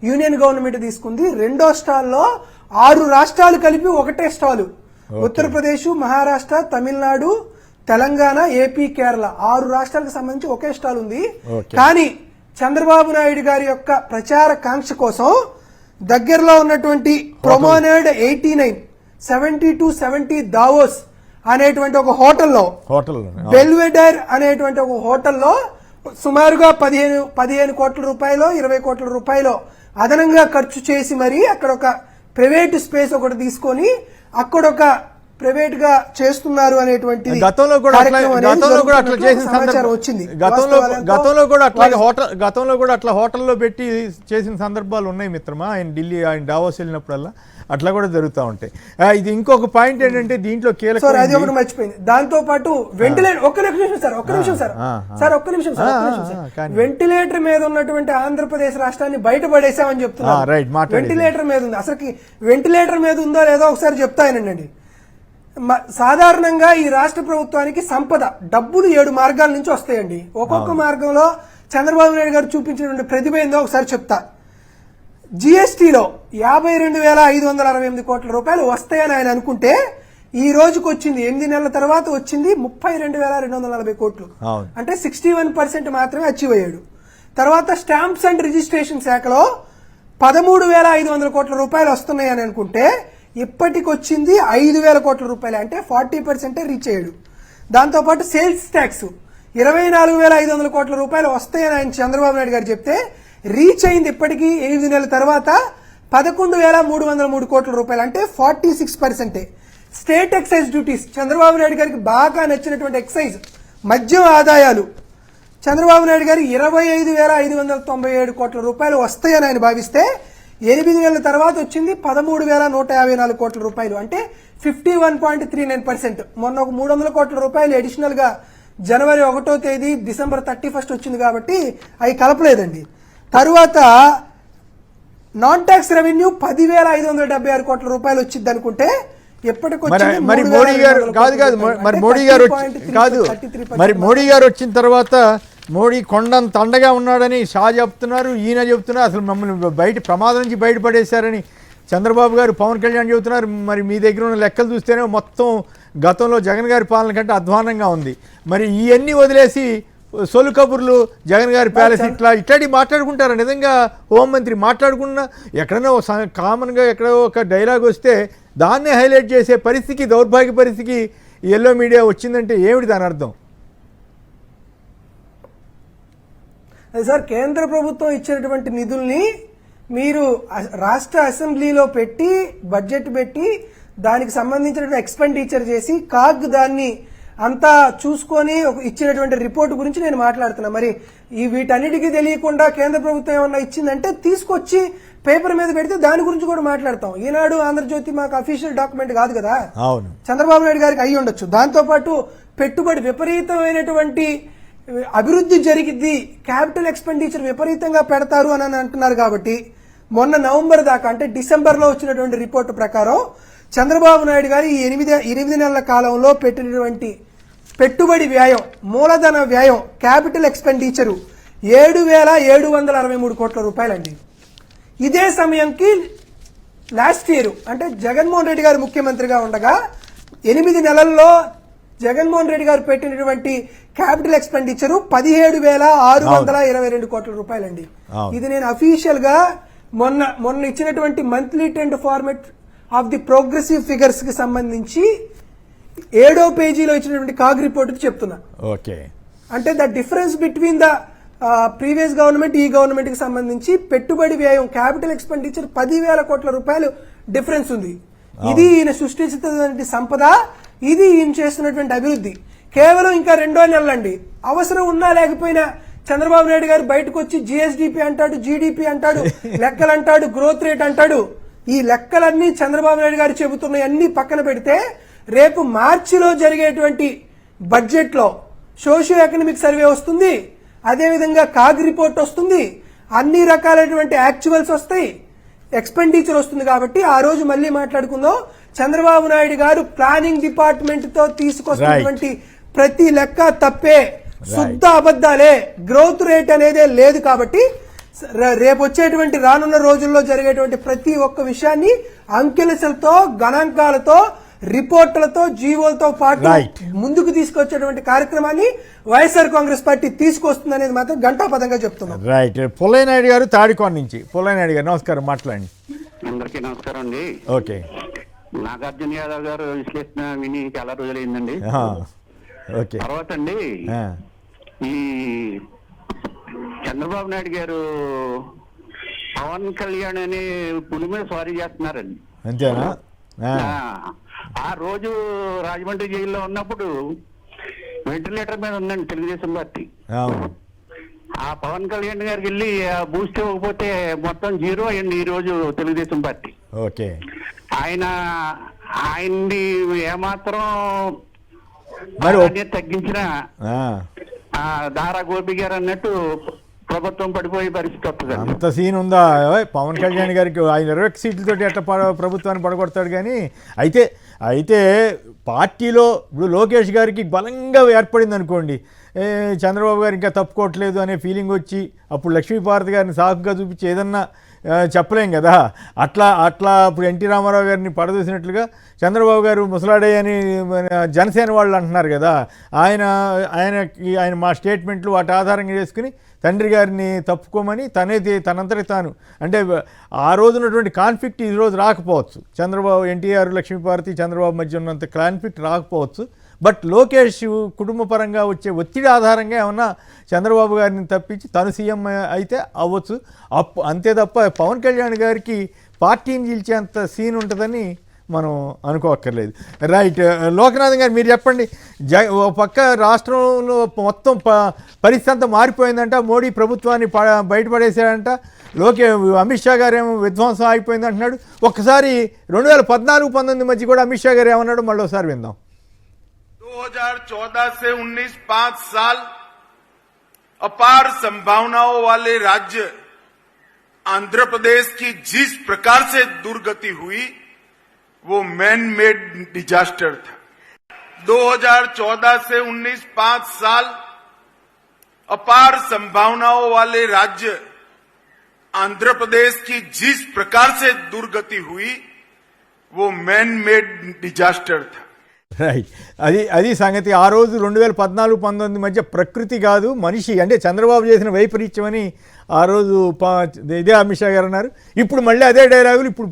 యూనియన్ గవర్నమెంట్ తీసుకుంది. రెండో స్టాల్లో 6 రాష్ట్రాలు కలిపి ఒకటే స్టాలు. ఉత్తరప్రదేశ్, మహారాష్ట్ర, తమిళనాడు, తెలంగాణ, ఏపీ, కేరళ 6 రాష్ట్రాలకు సంబంధించి ఒకే స్టాల్ ఉంది. కానీ చంద్రబాబు నాయుడు గారి యొక్క ప్రచార కాంక్ష కోసం దగ్గరలో ఉన్నటువంటి ప్రొమోనెడ్ 89-70 దావోస్ అనేటువంటి ఒక హోటల్లో, బెల్వెడర్ అనేటువంటి ఒక హోటల్లో సుమారుగా 15 కోట్ల రూపాయలు 20 కోట్ల రూపాయలు అదనంగా ఖర్చు చేసి మరి అక్కడ ఒక ప్రైవేట్ స్పేస్ ఒకటి తీసుకొని అక్కడ ఒక ప్రైవేట్ గా చేస్తున్నారు అనేటువంటి గతంలో కూడా అట్లా హోటల్లో పెట్టి చేసిన సందర్భాలు ఉన్నాయి మిత్రమా. ఆయన ఢిల్లీ, ఆయన డావోస్ వెళ్ళినప్పుడల్లా అట్లా కూడా జరుగుతూ ఉంటాయి. ఇది ఇంకొక పాయింట్ ఏంటంటే దీంట్లో కీలక అది ఒకటి మర్చిపోయింది. దాంతో పాటు వెంటిలేటర్, ఒక్క నిమిషం సార్, వెంటిలేటర్ మీద ఉన్నటువంటి ఆంధ్రప్రదేశ్ రాష్ట్రాన్ని బయటపడేసామని చెప్తున్నారు. వెంటిలేటర్ మీద ఉంది. అసలు వెంటిలేటర్ మీద ఉందో లేదో ఒకసారి చెప్తానండి. సాధారణంగా ఈ రాష్ట్ర ప్రభుత్వానికి సంపద, డబ్బులు 7 మార్గాల నుంచి వస్తాయండి. ఒక్కొక్క మార్గంలో చంద్రబాబు నాయుడు గారు చూపించినటువంటి ప్రతిభ ఏందో ఒకసారి చెప్తా. జిఎస్టీలో 52,568 కోట్ల రూపాయలు వస్తాయని ఆయన అనుకుంటే ఈ రోజుకి వచ్చింది 8 నెలల తర్వాత వచ్చింది 32,240 కోట్లు. అంటే 61% మాత్రమే అచీవ్ అయ్యాడు. తర్వాత స్టాంప్స్ అండ్ రిజిస్ట్రేషన్ శాఖలో 13,500 కోట్ల రూపాయలు వస్తున్నాయని అనుకుంటే ఇప్పటికి వచ్చింది 5,000 కోట్ల రూపాయలు. అంటే 40% రీచ్ అయ్యాడు. దాంతోపాటు సేల్స్ ట్యాక్స్ 24,500 కోట్ల రూపాయలు వస్తాయని ఆయన చంద్రబాబు నాయుడు గారు చెప్తే రీచ్ అయింది ఇప్పటికీ 8 నెలల తర్వాత 11,303 కోట్ల రూపాయలు. అంటే 46%. State excise duties, Chandrababu Naidu గారికి బాగా నచ్చినటువంటి ఎక్సైజ్ మద్యం ఆదాయాలు, చంద్రబాబు నాయుడు గారు 25,597 కోట్ల రూపాయలు వస్తాయని ఆయన భావిస్తే 8 నెలల తర్వాత వచ్చింది 13,154 కోట్ల రూపాయలు. అంటే 51.39%. మొన్న ఒక 300 కోట్ల రూపాయలు అడిషనల్ గా జనవరి 1వ తేదీ డిసెంబర్ 31 వచ్చింది కాబట్టి అవి కలపలేదండి. తరువాత నాన్ ట్యాక్స్ రెవెన్యూ 10,576 కోట్ల రూపాయలు వచ్చింది అనుకుంటే మరి మోడీ గారు మరి మోడీ గారు వచ్చిన తర్వాత మోడీ కొండంత అండగా ఉన్నాడని షా చెప్తున్నారు, ఈయన చెప్తున్నారు, అసలు మమ్మల్ని ప్రమాదం నుంచి బయటపడేశారని చంద్రబాబు గారు, పవన్ కళ్యాణ్ చెబుతున్నారు. మరి మీ దగ్గర ఉన్న లెక్కలు చూస్తేనే మొత్తం గతంలో జగన్ గారి పాలన కంటే అధ్వానంగా ఉంది. మరి ఇవన్నీ వదిలేసి సొలు కబుర్లు, జగన్ గారి ప్యాలెస్ ఇట్లాంటివి మాట్లాడుకుంటారా? నిజంగా హోంమంత్రి మాట్లాడుకున్నా ఎక్కడైనా కామన్గా ఎక్కడో ఒక డైలాగ్ వస్తే దాన్నే హైలైట్ చేసే పరిస్థితికి, దౌర్భాగ్య పరిస్థితికి ఎల్లో మీడియా వచ్చిందంటే ఏమిటి దాని అర్థం? సార్, కేంద్ర ప్రభుత్వం ఇచ్చినటువంటి నిధుల్ని మీరు రాష్ట్ర అసెంబ్లీలో పెట్టి బడ్జెట్ పెట్టి దానికి సంబంధించినటువంటి ఎక్స్పెండిచర్ చేసి కాగ్ దాన్ని అంతా చూసుకొని ఇచ్చినటువంటి రిపోర్ట్ గురించి నేను మాట్లాడుతున్నా. మరి ఈ వీటన్నిటికీ తెలియకుండా కేంద్ర ప్రభుత్వం ఏమన్నా ఇచ్చిందంటే తీసుకొచ్చి పేపర్ మీద పెడితే దాని గురించి కూడా మాట్లాడతాం. ఈనాడు, ఆంధ్రజ్యోతి మాకు అఫీషియల్ డాక్యుమెంట్ కాదు కదా. అవును, చంద్రబాబు నాయుడు గారికి అయ్యి ఉండొచ్చు. దాంతోపాటు పెట్టుబడి విపరీతమైనటువంటి అభివృద్ధి జరిగింది, క్యాపిటల్ ఎక్స్పెండిచర్ విపరీతంగా పెడతారు అని అంటున్నారు. కాబట్టి మొన్న నవంబర్ దాకా అంటే డిసెంబర్లో వచ్చినటువంటి రిపోర్టు ప్రకారం చంద్రబాబు నాయుడు గారు ఈ 8 నెలల కాలంలో పెట్టినటువంటి పెట్టుబడి వ్యయం, మూలధన వ్యయం, క్యాపిటల్ ఎక్స్పెండిచరు 7,763 కోట్ల రూపాయలండి. ఇదే సమయంకి లాస్ట్ ఇయర్ అంటే జగన్మోహన్ రెడ్డి గారు ముఖ్యమంత్రిగా ఉండగా 8 నెలల్లో జగన్మోహన్ రెడ్డి గారు పెట్టినటువంటి క్యాపిటల్ ఎక్స్పెండిచరు 17,622 కోట్ల రూపాయలండి. ఇది నేను అఫీషియల్ గా మొన్న ఇచ్చినటువంటి monthly tend format of the progressive figures కి సంబంధించి 7వ పేజీలో ఇచ్చినటువంటి కాగ్ రిపోర్ట్ చెప్తున్నా. ఓకే, అంటే the difference between the previous government, ఈ గవర్నమెంట్ కి సంబంధించి పెట్టుబడి వ్యయం, క్యాపిటల్ ఎక్స్పెండిచర్ 10,000 కోట్ల రూపాయలు డిఫరెన్స్ ఉంది. ఇది ఈయన సృష్టించినటువంటి సంపద, ఇది ఈయన చేస్తున్నటువంటి అభివృద్ధి. కేవలం ఇంకా 2 నెలలండి. అవసరం ఉన్నా లేకపోయినా చంద్రబాబు నాయుడు గారు బయటకు వచ్చి జిఎస్డిపి అంటాడు, జీడిపి అంటాడు, లెక్కలు అంటాడు, గ్రోత్ రేట్ అంటాడు. ఈ లెక్కలన్నీ చంద్రబాబు నాయుడు గారు చెబుతున్నాయన్నీ పక్కన పెడితే రేపు మార్చిలో జరిగేటువంటి బడ్జెట్ లో సోషియో ఎకనామిక్ సర్వే వస్తుంది, అదేవిధంగా కాగ్ రిపోర్ట్ వస్తుంది, అన్ని రకాలైనటువంటి యాక్చువల్స్ వస్తాయి, ఎక్స్పెండిచర్ వస్తుంది. కాబట్టి ఆ రోజు మళ్ళీ మాట్లాడుకుందాం. చంద్రబాబు నాయుడు గారు ప్లానింగ్ డిపార్ట్మెంట్ తో తీసుకొస్తున్నటువంటి ప్రతి లెక్క తప్పే, శుద్ధ అబద్దాలే, గ్రోత్ రేట్ అనేదే లేదు. కాబట్టి రేపు వచ్చేటువంటి రానున్న రోజుల్లో జరిగేటువంటి ప్రతి ఒక్క విషయాన్ని అంకెలతో, గణాంకాలతో, రిపోర్టులతో, జీవోలతో పాటు ముందుకు తీసుకొచ్చేటువంటి కార్యక్రమాన్ని వైఎస్ఆర్ కాంగ్రెస్ పార్టీ తీసుకొస్తుంది అనేది మాత్రం ఘంటాపథంగా చెప్తున్నాం. రైట్. పుల్లయ్యనాయుడు గారు తాడికోట నుంచి. పుల్లయ్యనాయుడు గారు నమస్కారం, మాట్లాడండి. అందరికీ నమస్కారం అండి. ఓకే, నాగార్జున యాదవ్ గారు విశ్లేషణ విని చాలా రోజులైందండి. ఓకే, తర్వాత అండి ఈ చంద్రబాబు నాయుడు గారు పవన్ కళ్యాణ్ అని పులి మీద స్వారీ చేస్తున్నారండి. అంతేనా? ఆ రోజు రాజమండ్రి జైల్లో ఉన్నప్పుడు వెంటిలేటర్ మీద ఉందండి తెలుగుదేశం పార్టీ. ఆ పవన్ కళ్యాణ్ గారికి వెళ్ళి బూస్ట్ ఇవ్వకపోతే మొత్తం 0 అయ్యండి ఈ రోజు తెలుగుదేశం పార్టీ. ఓకే, ఆయన్ని ఏమాత్రం తగ్గించిన దారా గోపి గారు అన్నట్టు ప్రభుత్వం పడిపోయే పరిస్థితి వస్తుంది. అంత సీన్ ఉందా పవన్ కళ్యాణ్ గారికి? ఆయన 21 సీట్లతో ఎట్లా ప్రభుత్వాన్ని పడగొడతాడు? కానీ అయితే పార్టీలో ఇప్పుడు లోకేష్ గారికి బలంగా ఏర్పడింది అనుకోండి, చంద్రబాబు గారు ఇంకా తప్పుకోవట్లేదు అనే ఫీలింగ్ వచ్చి అప్పుడు లక్ష్మీపార్వతి గారిని సాకుగా చూపించి ఏదన్నా చెప్పలేం కదా. అట్లా ఇప్పుడు ఎన్టీ రామారావు గారిని పడదూసినట్లుగా చంద్రబాబు గారు ముసలాడే అని జనసేన వాళ్ళు అంటున్నారు కదా. ఆయన మా స్టేట్మెంట్లు వాటి ఆధారంగా చేసుకుని తండ్రి గారిని తప్పుకోమని తనంతటి తాను అంటే ఆ రోజు ఉన్నటువంటి కాన్ఫ్లిక్ట్ ఈ రోజు రాకపోవచ్చు. చంద్రబాబు, ఎన్టీఆర్, లక్ష్మీపార్వతి, చంద్రబాబు మధ్య ఉన్నంత కాన్ఫ్లిక్ట్ రాకపోవచ్చు. బట్ లోకేష్ కుటుంబ పరంగా వచ్చే ఒత్తిడి ఆధారంగా ఏమన్నా చంద్రబాబు గారిని తప్పించి తను సీఎం అయితే అవ్వచ్చు. అంతే తప్ప పవన్ కళ్యాణ్ గారికి పార్టీని గెలిచేంత సీన్ ఉంటుందని మనం అనుకోక్కర్లేదు. రైట్. లోకనాథన్ గారు మీరు చెప్పండి. ఓ పక్క రాష్ట్రంలో మొత్తం పరిస్థితి అంతా మారిపోయిందంట, మోడీ ప్రభుత్వాన్ని బయటపడేశాడంట, అమిత్ షా గారు ఏమో విధ్వంసం అయిపోయింది అంటున్నాడు. ఒక్కసారి 2014-19 మధ్య కూడా అమిత్ షా గారు ఏమన్నాడు మళ్ళీ ఒకసారి విందాం. 2014 से 19 5 साल अपार संभावनाओं वाले राज्य आंध्र प्रदेश की जिस प्रकार से दुर्गति हुई वो मैन मेड डिजास्टर था। 2014 से 19 5 साल अपार संभावनाओं वाले राज्य आंध्र प्रदेश की जिस प्रकार से दुर्गति हुई वो मैन मेड डिजास्टर था। రైట్. అది సంగతి. ఆ రోజు 2014-19 మధ్య ప్రకృతి కాదు మనిషి, అంటే చంద్రబాబు చేసిన వైపరీత్యం అని ఆ రోజు ఇదే అమిత్ షా గారు అన్నారు. ఇప్పుడు మళ్ళీ అదే డైలాగులు ఇప్పుడు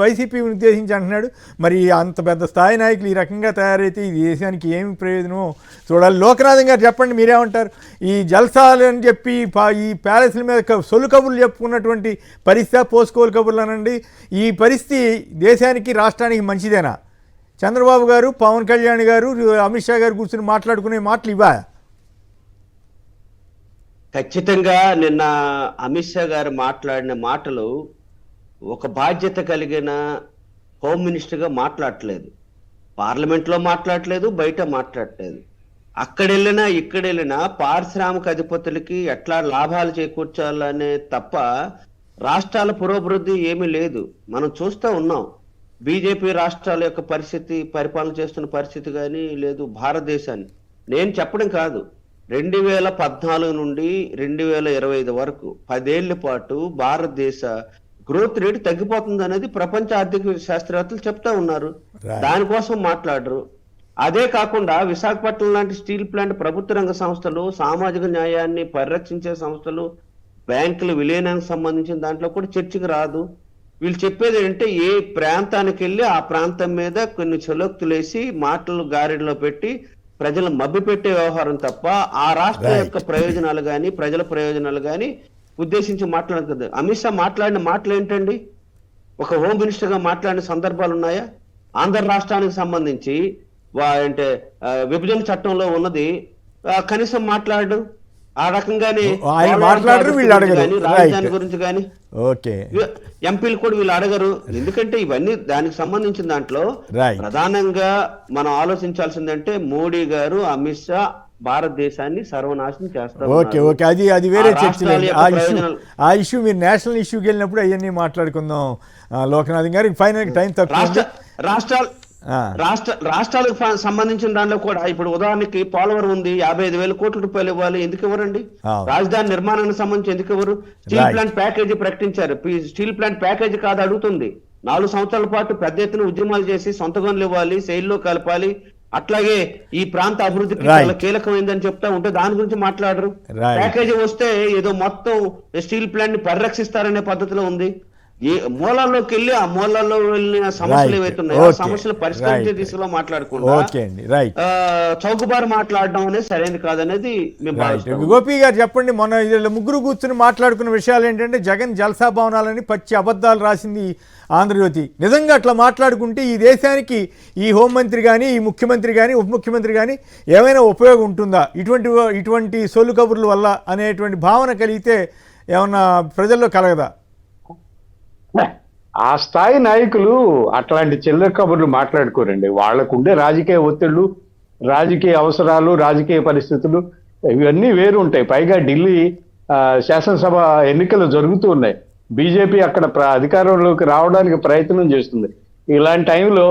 వైసీపీని ఉద్దేశించి అంటున్నాడు. మరి అంత పెద్ద స్థాయి నాయకులు ఈ రకంగా తయారైతే ఈ దేశానికి ఏమి ప్రయోజనమో చూడాలి. లోకనాథన్ గారు చెప్పండి, మీరేమంటారు? ఈ జల్సాలు అని చెప్పి ఈ ప్యాలెస్ల మీద సొల్లు కబుర్లు చెప్పుకున్నటువంటి పరిస్థితి, పోసుకోలు కబుర్లు అనండి, ఈ పరిస్థితి దేశానికి రాష్ట్రానికి మంచిదేనా? చంద్రబాబు గారు, పవన్ కళ్యాణ్ గారు, అమిత్ షా గారు కూర్చొని మాట్లాడుకునే మాటలు ఇవా? ఖచ్చితంగా నిన్న అమిత్ షా గారు మాట్లాడిన మాటలు ఒక బాధ్యత కలిగిన హోమ్ మినిస్టర్గా మాట్లాడట్లేదు, పార్లమెంట్లో మాట్లాడట్లేదు, బయట మాట్లాడట్లేదు. అక్కడెళ్ళినా ఇక్కడెళ్ళినా పారిశ్రామిక అధిపతులకి ఎట్లా లాభాలు చేకూర్చాలనే తప్ప రాష్ట్రాల పురోభివృద్ధి ఏమీ లేదు. మనం చూస్తూ ఉన్నాం. బీజేపీ రాష్ట్రాల యొక్క పరిస్థితి, పరిపాలన చేస్తున్న పరిస్థితి కానీ లేదు భారతదేశాన్ని. నేను చెప్పడం కాదు, 2014 నుండి 2025 వరకు 10 ఏళ్ల పాటు భారతదేశ గ్రోత్ రేట్ తగ్గిపోతుంది అనేది ప్రపంచ ఆర్థిక శాస్త్రవేత్తలు చెప్తా ఉన్నారు. దానికోసం మాట్లాడరు. అదే కాకుండా విశాఖపట్నం లాంటి స్టీల్ ప్లాంట్ ప్రభుత్వ రంగ సంస్థలు, సామాజిక న్యాయాన్ని పరిరక్షించే సంస్థలు, బ్యాంకుల విలీనానికి సంబంధించిన దాంట్లో కూడా చర్చకు రాదు. వీళ్ళు చెప్పేది ఏంటంటే ఏ ప్రాంతానికి వెళ్ళి ఆ ప్రాంతం మీద కొన్ని చొలొక్తులేసి మాటలు గారెడిలో పెట్టి ప్రజలను మభ్యపెట్టే వ్యవహారం తప్ప ఆ రాష్ట్రం యొక్క ప్రయోజనాలు కానీ ప్రజల ప్రయోజనాలు కానీ ఉద్దేశించి మాట్లాడుతుంది. అమిత్ షా మాట్లాడిన మాటలు ఏంటండి? ఒక హోమ్ మినిస్టర్ గా మాట్లాడిన సందర్భాలు ఉన్నాయా? ఆంధ్ర రాష్ట్రానికి సంబంధించి అంటే విభజన చట్టంలో ఉన్నది కనీసం మాట్లాడు. ఆ రకంగానే రాజధాని గురించి కానీ ఎంపీలు కూడా వీళ్ళు అడగరు. ఎందుకంటే ఇవన్నీ దానికి సంబంధించిన దాంట్లో ప్రధానంగా మనం ఆలోచించాల్సిందంటే మోడీ గారు, అమిత్ షా భారతదేశాన్ని సర్వనాశనం చేస్తారు. అది వేరే చర్చ. ఆ ఇష్యూ మీరు నేషనల్ ఇష్యూకి వెళ్ళినప్పుడు అవన్నీ మాట్లాడుకుందాం. లోకనాథన్ గారు ఫైనల్ టైం తక్కువ. రాష్ట్రాలకు సంబంధించిన దానిలో కూడా ఇప్పుడు ఉదాహరణకి పోలవరం ఉంది, 55,000 కోట్ల రూపాయలు ఇవ్వాలి. ఎందుకు ఇవ్వరండి? రాజధాని నిర్మాణానికి సంబంధించి ఎందుకు ఇవ్వరు? స్టీల్ ప్లాంట్ ప్యాకేజీ ప్రకటించారు. స్టీల్ ప్లాంట్ ప్యాకేజీ కాదు అడుగుతుంది. 4 సంవత్సరాల పాటు పెద్ద ఎత్తున ఉద్యమాలు చేసి సొంత గనులు ఇవ్వాలి, శైలిలో కలపాలి. అట్లాగే ఈ ప్రాంత అభివృద్ధికి చాలా కీలకమైందని చెప్తా ఉంటే దాని గురించి మాట్లాడరు. ప్యాకేజీ వస్తే ఏదో మొత్తం స్టీల్ ప్లాంట్ ని పరిరక్షిస్తారనే పద్ధతిలో ఉంది. ఏ మూలాల్లోకి వెళ్ళి ఆ మూలాల్లో వెళ్ళిన సమస్యలు ఏవైతున్నాయో ఆ సమస్యలు పరిష్కరించే దిశలో మాట్లాడకుండా చౌకబారు మాట్లాడడం అనేది సరైనది కాదనేది మేము భావిస్తాం. గోపి గారు చెప్పండి, మొన్న ముగ్గురు కూర్చుని మాట్లాడుకున్న విషయాలు ఏంటంటే జగన్ జల్సా భవనాలని పచ్చి అబద్ధాలు రాసింది ఆంధ్రజ్యోతి. నిజంగా అట్లా మాట్లాడుకుంటే ఈ దేశానికి ఈ హోంమంత్రి కానీ, ఈ ముఖ్యమంత్రి కానీ, ఉప ముఖ్యమంత్రి కానీ ఏమైనా ఉపయోగం ఉంటుందా ఇటువంటి సొల్లు కబుర్ల వల్ల అనేటువంటి భావన కలిగితే ఏమన్నా ప్రజల్లో కలగదా? ఆ స్థాయి నాయకులు అట్లాంటి చిల్లర కబుర్లు మాట్లాడుకోరండి. వాళ్ళకుండే రాజకీయ ఒత్తిళ్లు, రాజకీయ అవసరాలు, రాజకీయ పరిస్థితులు ఇవన్నీ వేరు ఉంటాయి. పైగా ఢిల్లీ శాసనసభ ఎన్నికలు జరుగుతూ ఉన్నాయి. బీజేపీ అక్కడ అధికారంలోకి రావడానికి ప్రయత్నం చేస్తుంది. ఇలాంటి టైంలో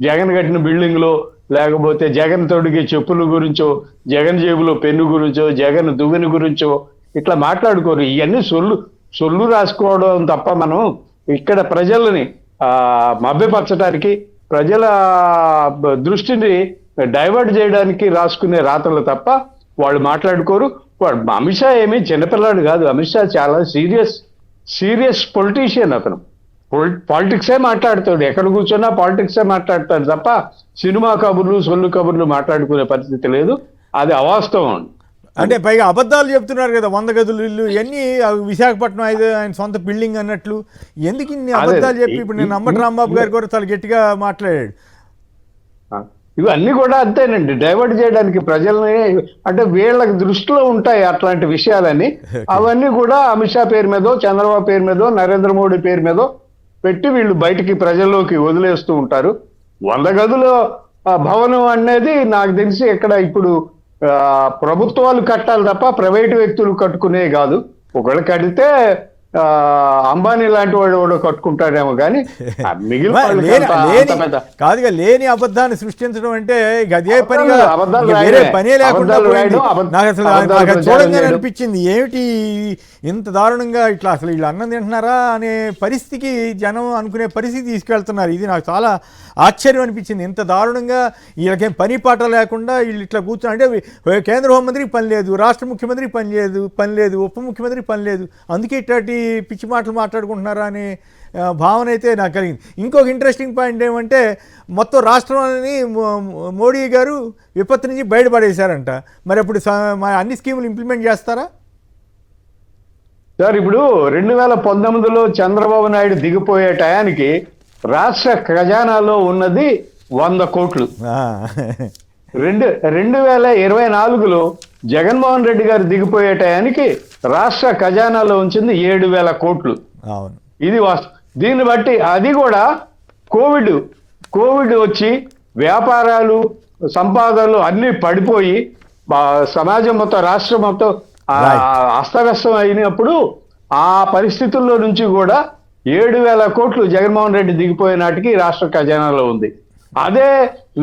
జగన్ కట్టిన బిల్డింగ్లో, లేకపోతే జగన్ తొడిగే చెప్పుల గురించో, జగన్ జేబులో పెన్ను గురించో, జగన్ దువ్వెన గురించో ఇట్లా మాట్లాడుకోరు. ఇవన్నీ సొల్లు రాసుకోవడం తప్ప మనం ఇక్కడ ప్రజలని మభ్యపరచడానికి, ప్రజల దృష్టిని డైవర్ట్ చేయడానికి రాసుకునే రాతలు తప్ప వాళ్ళు మాట్లాడుకోరు. అమిత్ షా ఏమీ చిన్నపిల్లాడు కాదు. అమిత్ షా చాలా సీరియస్ పొలిటీషియన్. అతను పాలిటిక్సే మాట్లాడతాడు. ఎక్కడ కూర్చున్నా పాలిటిక్సే మాట్లాడతాడు తప్ప సినిమా కబుర్లు, సొల్లు కబుర్లు మాట్లాడుకునే పరిస్థితి లేదు. అది అవాస్తవం. అంటే పైగా అబద్ధాలు చెప్తున్నారు కదా, 100 గదులు ఇల్లు ఇవన్నీ విశాఖపట్నం ఆయన సొంత బిల్డింగ్ అన్నట్లు. ఎందుకు ఇన్ని అబద్ధాలు చెప్పి ఇప్పుడు నేను అంబటి రాంబాబు గారు కూడా చాలా గట్టిగా మాట్లాడాడు. ఇవన్నీ కూడా అంతేనండి, డైవర్ట్ చేయడానికి ప్రజల్ని, అంటే వీళ్ళకి దృష్టిలో ఉంటాయి అట్లాంటి విషయాలని. అవన్నీ కూడా అమిత్ షా పేరు మీదో, చంద్రబాబు పేరు మీదో, నరేంద్ర మోడీ పేరు మీదో పెట్టి వీళ్ళు బయటికి ప్రజల్లోకి వదిలేస్తూ ఉంటారు. 100 గదుల భవనం అనేది నాకు తెలిసి ఎక్కడ ఇప్పుడు ప్రభుత్వాలు కట్టాలి తప్ప ప్రైవేటు వ్యక్తులు కట్టుకునే కాదు. ఒకళ్ళు కడితే అంబానీ లాంటి వాడు కట్టుకుంటాడేమో కానీ కాదుగా లేని అబద్ధాన్ని సృష్టించడం అంటే అదే పనిగా వేరే పనే లేకుండా నాకు అసలు చూడంగానే అనిపించింది, ఏమిటి ఇంత దారుణంగా ఇట్లా అసలు వీళ్ళు అన్నం తింటున్నారా అనే పరిస్థితికి జనం అనుకునే పరిస్థితి తీసుకెళ్తున్నారు. ఇది నాకు చాలా ఆశ్చర్యం అనిపించింది. ఇంత దారుణంగా వీళ్ళకేం పని పాట లేకుండా వీళ్ళు ఇట్లా కూర్చొని, అంటే కేంద్ర హోంమంత్రికి పని లేదు, రాష్ట్ర ముఖ్యమంత్రికి పని లేదు, ఉప ముఖ్యమంత్రికి పని లేదు, అందుకే ఇట్లాంటి పిచ్చి మాటలు మాట్లాడుకుంటున్నారా అనే భావన అయితే నాకు కలిగింది. ఇంకొక ఇంట్రెస్టింగ్ పాయింట్ ఏమంటే, మొత్తం రాష్ట్రాన్ని మోడీ గారు విపత్తు నుంచి బయటపడేశారంట. మరి అప్పుడు అన్ని స్కీములు ఇంప్లిమెంట్ చేస్తారా సార్? ఇప్పుడు 2019లో చంద్రబాబు నాయుడు దిగిపోయే టయానికి రాష్ట్ర ఖజానాలో ఉన్నది 100 కోట్లు. 2024లో జగన్మోహన్ రెడ్డి గారు దిగిపోయే టయానికి రాష్ట్ర ఖజానాలో ఉంచింది 7,000 కోట్లు. ఇది దీన్ని బట్టి అది కూడా కోవిడ్ వచ్చి వ్యాపారాలు, సంపాదనలు అన్ని పడిపోయి సమాజం మొత్తం, రాష్ట్రం మొత్తం అస్తవ్యస్తం అయినప్పుడు ఆ పరిస్థితుల్లో నుంచి కూడా 7,000 కోట్లు జగన్మోహన్ రెడ్డి దిగిపోయే నాటికి రాష్ట్ర ఖజానాలో ఉంది. అదే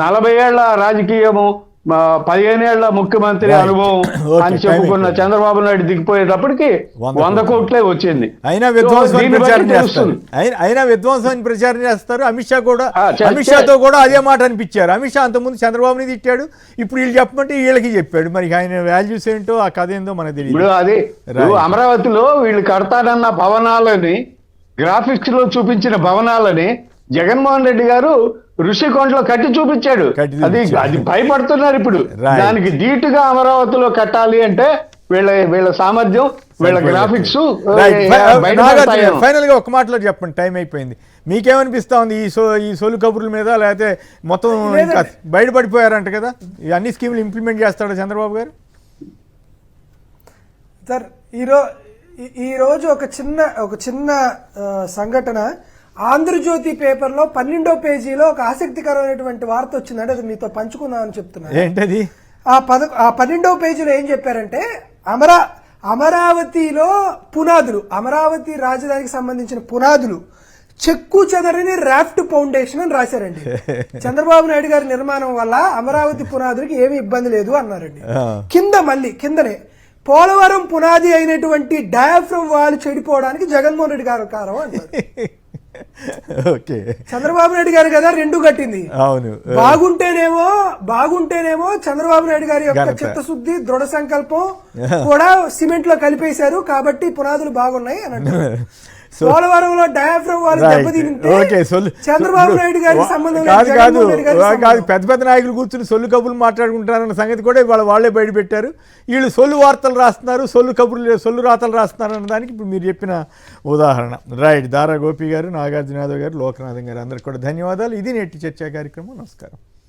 40 ఏళ్ల రాజకీయము, 15 ఏళ్ల ముఖ్యమంత్రి అనుభవం అని చెప్పుకున్న చంద్రబాబు నాయుడు దిగిపోయేటప్పటికి 100 కోట్లే వచ్చింది. అయినా విధ్వంసాన్ని ప్రచారం చేస్తారు. అమిత్ షాతో కూడా అదే మాట అనిపించారు. అమిత్ షా అంతకుముందు చంద్రబాబుని తిట్టాడు, ఇప్పుడు వీళ్ళు చెప్పమంటే వీళ్ళకి చెప్పాడు. మరి ఆయన వాల్యూస్ ఏంటో ఆ కథ ఏందో మనకు తెలియదు. ఇప్పుడు అది అమరావతిలో వీళ్ళు కడతానన్న భవనాలని, గ్రాఫిక్స్ లో చూపించిన భవనాలని జగన్మోహన్ రెడ్డి గారు ఋషికొండలో కట్టి చూపించాడు. అది భయపడుతున్నారు ఇప్పుడు. దానికి ధీటుగా అమరావతిలో కట్టాలి అంటే వీళ్ళ సామర్థ్యం, వీళ్ళ గ్రాఫిక్స్. ఫైనల్ గా ఒక మాటలో చెప్పండి, టైం అయిపోయింది. మీకేమనిపిస్తా ఉంది ఈ సొలు కబుర్ల మీద? లేకపోతే మొత్తం బయటపడిపోయారంట కదా, అన్ని స్కీములు ఇంప్లిమెంట్ చేస్తాడు చంద్రబాబు గారు? సార్ ఈరోజు ఒక చిన్న సంఘటన ఆంధ్రజ్యోతి పేపర్లో 12వ పేజీలో ఒక ఆసక్తికరమైనటువంటి వార్త వచ్చిందంటే అది మీతో పంచుకుందామని చెప్తున్నాను. ఏంటది? ఆ 12వ పేజీలో ఏం చెప్పారంటే, అమరావతిలో పునాదులు, అమరావతి రాజధానికి సంబంధించిన పునాదులు చెక్కు చెదరని రాఫ్ట్ ఫౌండేషన్ అని రాశారండి. చంద్రబాబు నాయుడు గారి నిర్మాణం వల్ల అమరావతి పునాదులకి ఏమీ ఇబ్బంది లేదు అన్నారండి. కిందనే పోలవరం పునాది అయినటువంటి డయాఫ్రమ్ వాల్ చెడిపోవడానికి జగన్మోహన్ రెడ్డి గారు కారణం అన్నారు. చంద్రబాబు నాయుడు గారు కదా రెండు కట్టింది. అవును, బాగుంటేనేమో చంద్రబాబు నాయుడు గారి యొక్క చిత్తశుద్ధి, దృఢ సంకల్పం కూడా సిమెంట్ లో కలిపేశారు కాబట్టి పునాదులు బాగున్నాయి అని అంటారు. పోలవరంలో డయాఫ్రమ్ వాల్ దెబ్బతింటే చంద్రబాబు నాయుడు గారికి సంబంధం కాదు. పెద్ద నాయకులు కూర్చుని సొల్లు కబుర్లు మాట్లాడుకుంటారన్న సంగతి కూడా వాళ్ళే బయట పెట్టారు. వీళ్ళు సొల్లు వార్తలు రాస్తున్నారు, సొల్లు రాతలు రాస్తున్నారు అన్న దానికి ఇప్పుడు మీరు చెప్పిన ఉదాహరణ. రైట్. దారా గోపి గారు, నాగార్జున యాదవ్ గారు, లోకనాథన్ గారు, అందరికి కూడా ధన్యవాదాలు. ఇది నేటి చర్చా కార్యక్రమం. నమస్కారం.